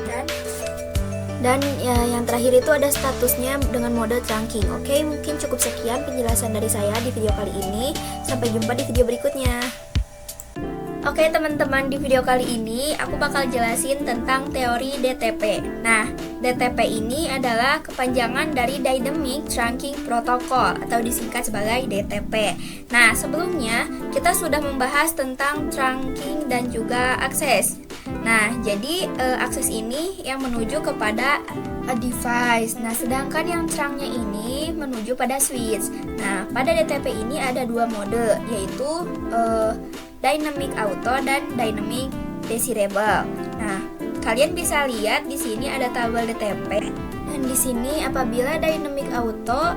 dan ya, yang terakhir itu ada statusnya dengan mode trunking. Oke, mungkin cukup sekian penjelasan dari saya di video kali ini. Sampai jumpa di video berikutnya. Oke teman-teman, di video kali ini aku bakal jelasin tentang teori DTP. Nah, DTP ini adalah kepanjangan dari Dynamic Trunking Protocol atau disingkat sebagai DTP. Nah, sebelumnya kita sudah membahas tentang trunking dan juga akses. Nah, jadi akses ini yang menuju kepada a device. Nah, sedangkan yang terangnya ini menuju pada switch. Nah, pada DTP ini ada dua mode, yaitu dynamic auto dan dynamic desirable. Nah, kalian bisa lihat di sini ada tabel DTP. Dan di sini apabila dynamic auto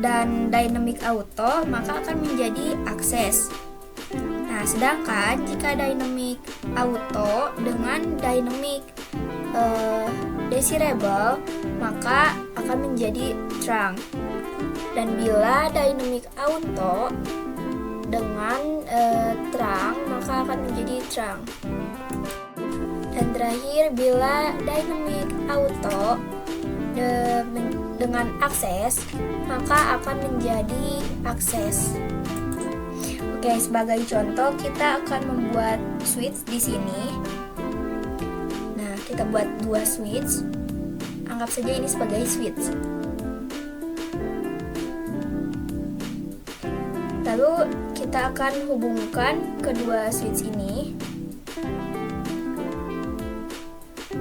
dan dynamic auto, maka akan menjadi akses. Nah, sedangkan jika dynamic auto dengan dynamic desirable, maka akan menjadi trunk. Dan bila dynamic auto dengan trunk, maka akan menjadi trunk. Dan terakhir, bila dynamic auto dengan akses, maka akan menjadi akses. Oke, sebagai contoh kita akan membuat switch di sini. Nah, kita buat dua switch. Anggap saja ini sebagai switch. Lalu kita akan hubungkan kedua switch ini.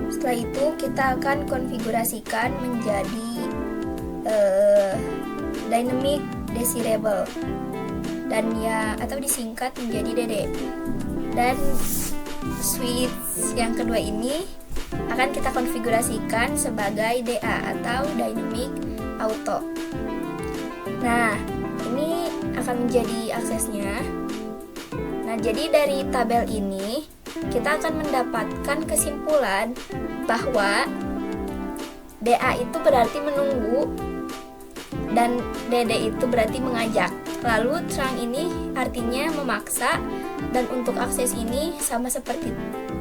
Setelah itu kita akan konfigurasikan menjadi dynamic desirable dan ya atau disingkat menjadi DD. Dan switch yang kedua ini akan kita konfigurasikan sebagai DA atau dynamic auto. Nah, ini akan menjadi aksesnya. Nah, jadi dari tabel ini kita akan mendapatkan kesimpulan bahwa DA itu berarti menunggu dan DD itu berarti mengajak. Lalu trunk ini artinya memaksa, dan untuk akses ini sama seperti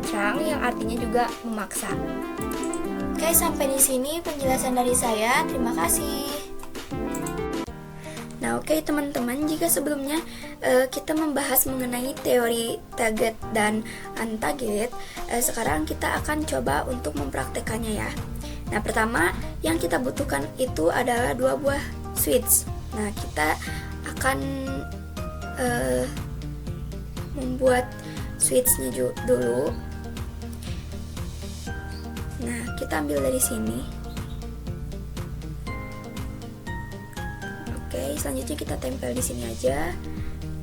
trunk yang artinya juga memaksa. Oke, sampai di sini penjelasan dari saya. Terima kasih. Nah, oke teman-teman, jika sebelumnya kita membahas mengenai teori target dan untarget, sekarang kita akan coba untuk mempraktekannya ya. Nah, pertama yang kita butuhkan itu adalah dua buah switch. Nah, kita akan membuat switchnya dulu. Nah, kita ambil dari sini. Oke, selanjutnya kita tempel di sini aja.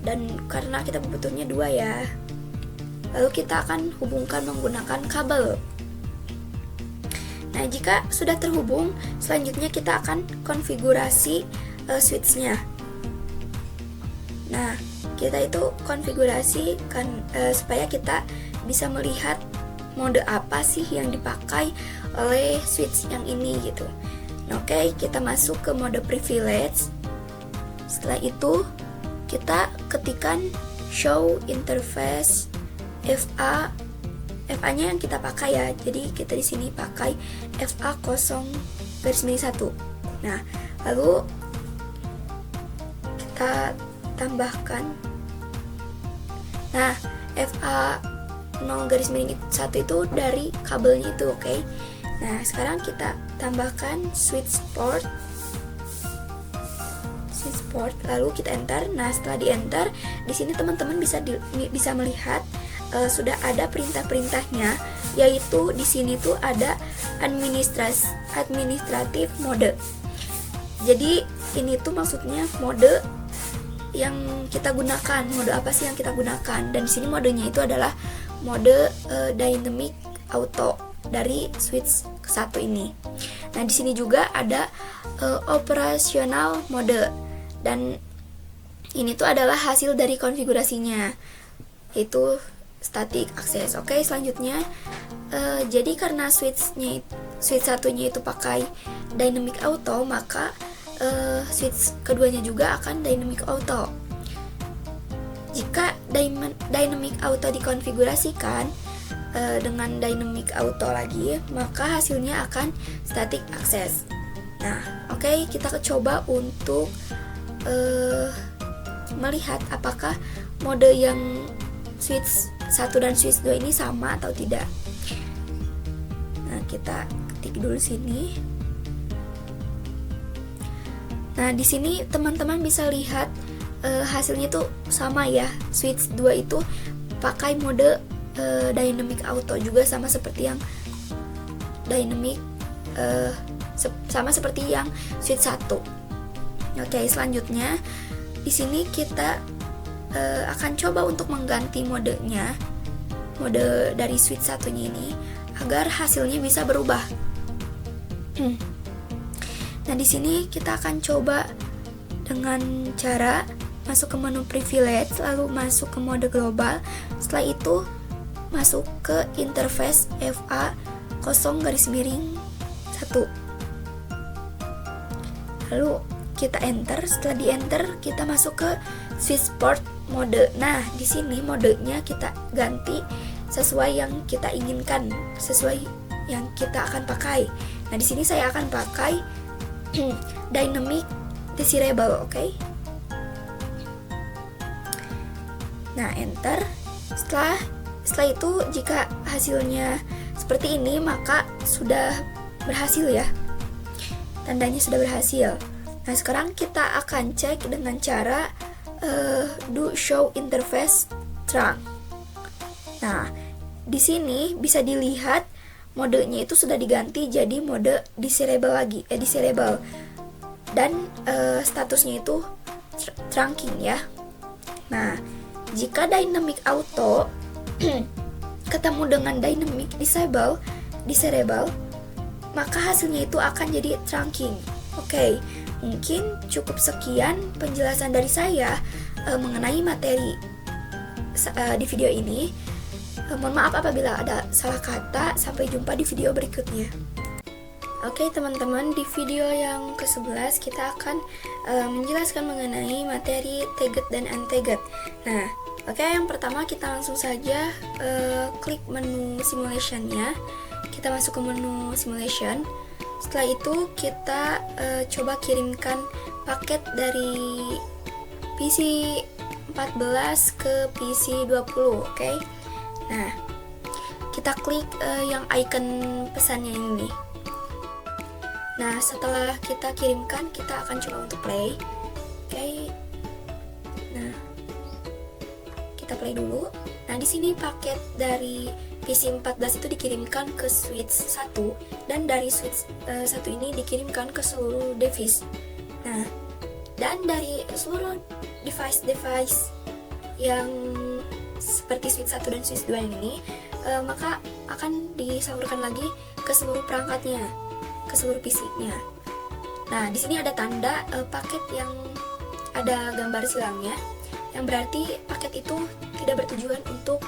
Dan karena kita butuhnya dua ya, lalu kita akan hubungkan menggunakan kabel. Nah, jika sudah terhubung, selanjutnya kita akan konfigurasi switchnya. Nah, kita itu konfigurasi kan supaya kita bisa melihat mode apa sih yang dipakai oleh switch yang ini gitu. Nah, oke, kita masuk ke mode privilege. Setelah itu kita ketikkan show interface FA. FA-nya yang kita pakai ya. Jadi kita di sini pakai FA 0/1. Nah, lalu kita tambahkan. Nah, FA 0/1 itu dari kabelnya itu, oke. Nah, sekarang kita tambahkan switch port, lalu kita enter. Nah, setelah di enter, di sini teman-teman bisa melihat sudah ada perintah-perintahnya, yaitu di sini tuh ada administratif mode. Jadi ini tuh maksudnya mode yang kita gunakan, mode apa sih yang kita gunakan. Dan di sini modenya itu adalah mode dynamic auto dari switch ke-1 ini. Nah, di sini juga ada operational mode, dan ini tuh adalah hasil dari konfigurasinya, yaitu static access. Oke, selanjutnya jadi karena switch 1-nya itu pakai dynamic auto, maka switch keduanya juga akan dynamic auto. Jika dynamic auto dikonfigurasikan dengan dynamic auto lagi, maka hasilnya akan static access. Nah, oke, kita coba untuk melihat apakah mode yang switch 1 dan switch 2 ini sama atau tidak. Nah, kita ketik dulu sini. Nah, di sini teman-teman bisa lihat hasilnya tuh sama ya. Switch 2 itu pakai mode dynamic auto juga sama seperti yang dynamic sama seperti yang switch 1. Oke, selanjutnya di sini kita akan coba untuk mengganti modenya, mode dari switch satunya ini agar hasilnya bisa berubah. Nah, di sini kita akan coba dengan cara masuk ke menu privilege, lalu masuk ke mode global. Setelah itu masuk ke interface FA 0*1. Lalu kita enter. Setelah di enter, kita masuk ke switch port mode. Nah, di sini modenya kita ganti sesuai yang kita inginkan, sesuai yang kita akan pakai. Nah, di sini saya akan pakai dynamic desirable, oke? Nah, enter. Setelah itu, jika hasilnya seperti ini, maka sudah berhasil ya. Tandanya sudah berhasil. Nah, sekarang kita akan cek dengan cara do show interface trunk. Nah, di sini bisa dilihat modenya itu sudah diganti jadi mode desirable lagi, desirable. Dan statusnya itu trunking ya. Nah, jika dynamic auto ketemu dengan dynamic desirable, maka hasilnya itu akan jadi trunking. Oke, mungkin cukup sekian penjelasan dari saya mengenai materi di video ini. Mohon maaf apabila ada salah kata. Sampai jumpa di video berikutnya. Oke teman-teman, di video yang ke-11 kita akan menjelaskan mengenai materi tagged dan untagged. Nah, oke, yang pertama kita langsung saja klik menu simulation-nya. Kita masuk ke menu simulation. Setelah itu kita coba kirimkan paket dari PC 14 ke PC 20, oke? Nah, kita klik yang icon pesannya ini. Nah, setelah kita kirimkan, kita akan coba untuk play. Oke. Nah, kita play dulu. Nah, di sini paket dari PC 14 itu dikirimkan ke switch 1 dan dari switch 1 ini dikirimkan ke seluruh device. Nah, dan dari seluruh device yang seperti switch 1 dan switch 2 ini, maka akan disalurkan lagi ke seluruh perangkatnya, ke seluruh PC-nya. Nah, di sini ada tanda paket yang ada gambar silangnya, yang berarti paket itu tidak bertujuan untuk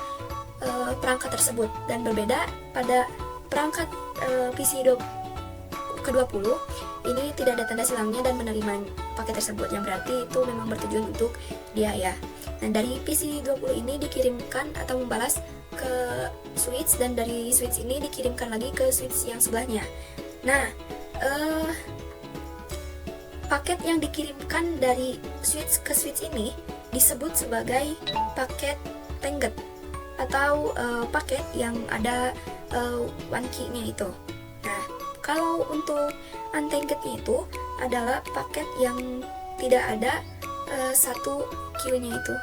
perangkat tersebut, dan berbeda pada perangkat PC ke-20 ini tidak ada tanda silangnya dan menerima paket tersebut, yang berarti itu memang bertujuan untuk dia ya. Nah, dari PC 20 ini dikirimkan atau membalas ke switch, dan dari switch ini dikirimkan lagi ke switch yang sebelahnya. Nah, paket yang dikirimkan dari switch ke switch ini disebut sebagai paket tagged atau paket yang ada one key-nya itu. Nah, kalau untuk untagged-nya itu adalah paket yang tidak ada satu queue-nya itu.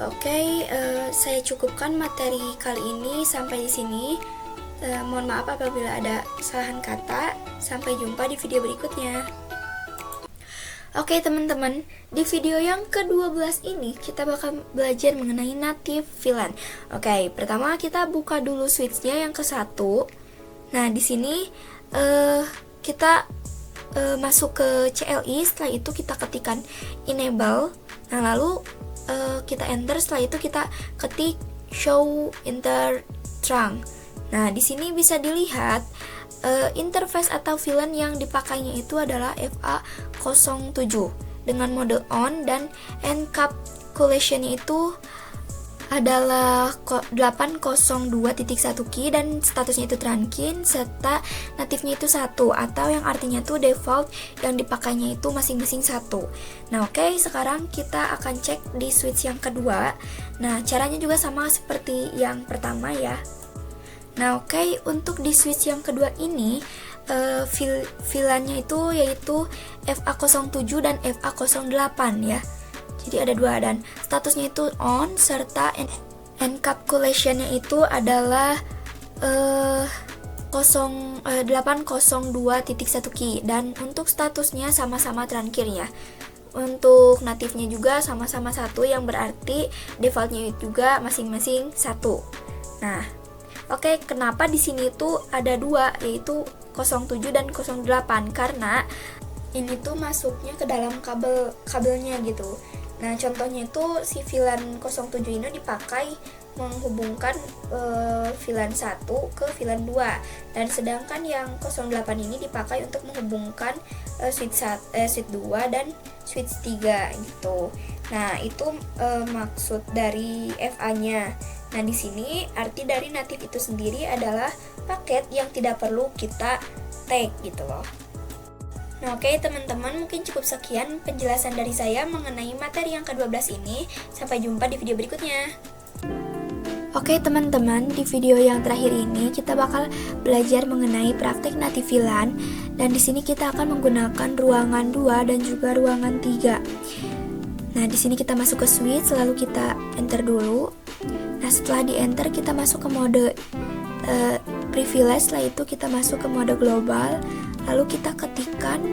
Oke, saya cukupkan materi kali ini sampai di sini. Mohon maaf apabila ada kesalahan kata. Sampai jumpa di video berikutnya. Oke teman-teman, di video yang ke-12 ini kita bakal belajar mengenai native VLAN. Oke, pertama kita buka dulu switch-nya yang ke-1. Nah, di sini kita masuk ke CLI. Setelah itu kita ketikkan enable. Nah, lalu kita enter. Setelah itu kita ketik show inter trunk. Nah, di sini bisa dilihat interface atau VLAN yang dipakainya itu adalah FA07 dengan mode on, dan encapsulation-nya itu adalah 802.1 key dan statusnya itu trunking, serta native-nya itu 1, atau yang artinya itu default yang dipakainya itu masing-masing 1. Nah, oke, sekarang kita akan cek di switch yang kedua. Nah, caranya juga sama seperti yang pertama ya. Nah, oke, untuk di switch yang kedua ini VLAN-nya itu yaitu FA07 dan FA08 ya. Jadi ada dua, dan statusnya itu on serta encapsulationnya itu adalah 802.1 key, dan untuk statusnya sama-sama terakhir ya. Untuk natifnya juga sama-sama 1, yang berarti defaultnya juga masing-masing 1. Nah, oke, kenapa di sini tuh ada 2, yaitu 07 dan 08? Karena ini tuh masuknya ke dalam kabelnya gitu. Nah, contohnya itu si VLAN 07 ini dipakai menghubungkan VLAN 1 ke VLAN 2, dan sedangkan yang 08 ini dipakai untuk menghubungkan switch 2 dan switch 3 gitu. Nah, itu maksud dari FA-nya. Nah, di sini arti dari natif itu sendiri adalah paket yang tidak perlu kita tag gitu loh. Nah, oke teman-teman, mungkin cukup sekian penjelasan dari saya mengenai materi yang ke-12 ini. Sampai jumpa di video berikutnya. Oke teman-teman, di video yang terakhir ini kita bakal belajar mengenai praktek natif VLAN, dan di sini kita akan menggunakan ruangan 2 dan juga ruangan 3. Nah, di sini kita masuk ke switch, lalu kita enter dulu. Nah, setelah di enter kita masuk ke mode privilege, setelah itu kita masuk ke mode global, lalu kita ketikkan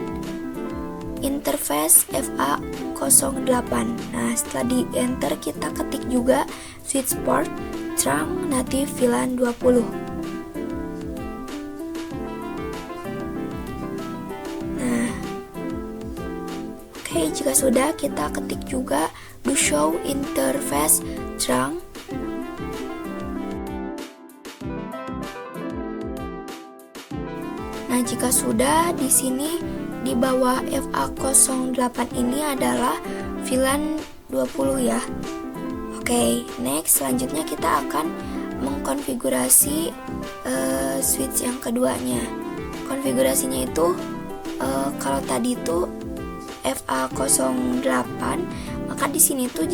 interface FA08. Nah, setelah di enter kita ketik juga switch port trunk native VLAN 20. Nah, oke, jika sudah kita ketik juga do show interface trunk. Nah, jika sudah, di sini di bawah FA08 ini adalah VLAN 20 ya. Oke, next selanjutnya kita akan mengkonfigurasi switch yang keduanya. Konfigurasinya itu kalau tadi itu FA08, maka di sini tuh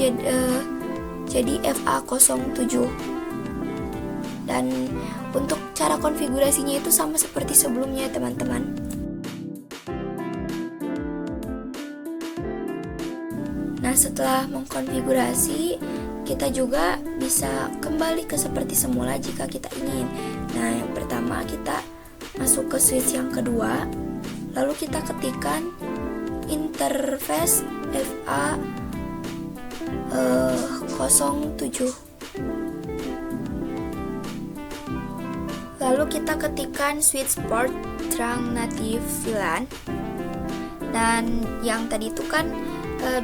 jadi FA07. Dan untuk cara konfigurasinya itu sama seperti sebelumnya teman-teman. Nah, setelah mengkonfigurasi, kita juga bisa kembali ke seperti semula jika kita ingin. Nah, yang pertama kita masuk ke switch yang kedua, lalu kita ketikkan interface FA07. Lalu kita ketikkan switch port trunk native VLAN, dan yang tadi itu kan 20,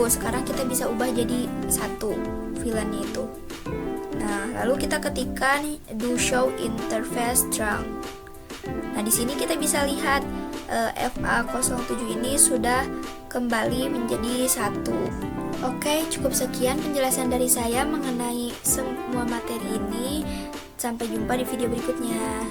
sekarang kita bisa ubah jadi 1 VLAN-nya itu. Nah, lalu kita ketikkan do show interface trunk. Nah, di sini kita bisa lihat FA07 ini sudah kembali menjadi 1. Oke, cukup sekian penjelasan dari saya mengenai semua materi ini. Sampai jumpa di video berikutnya.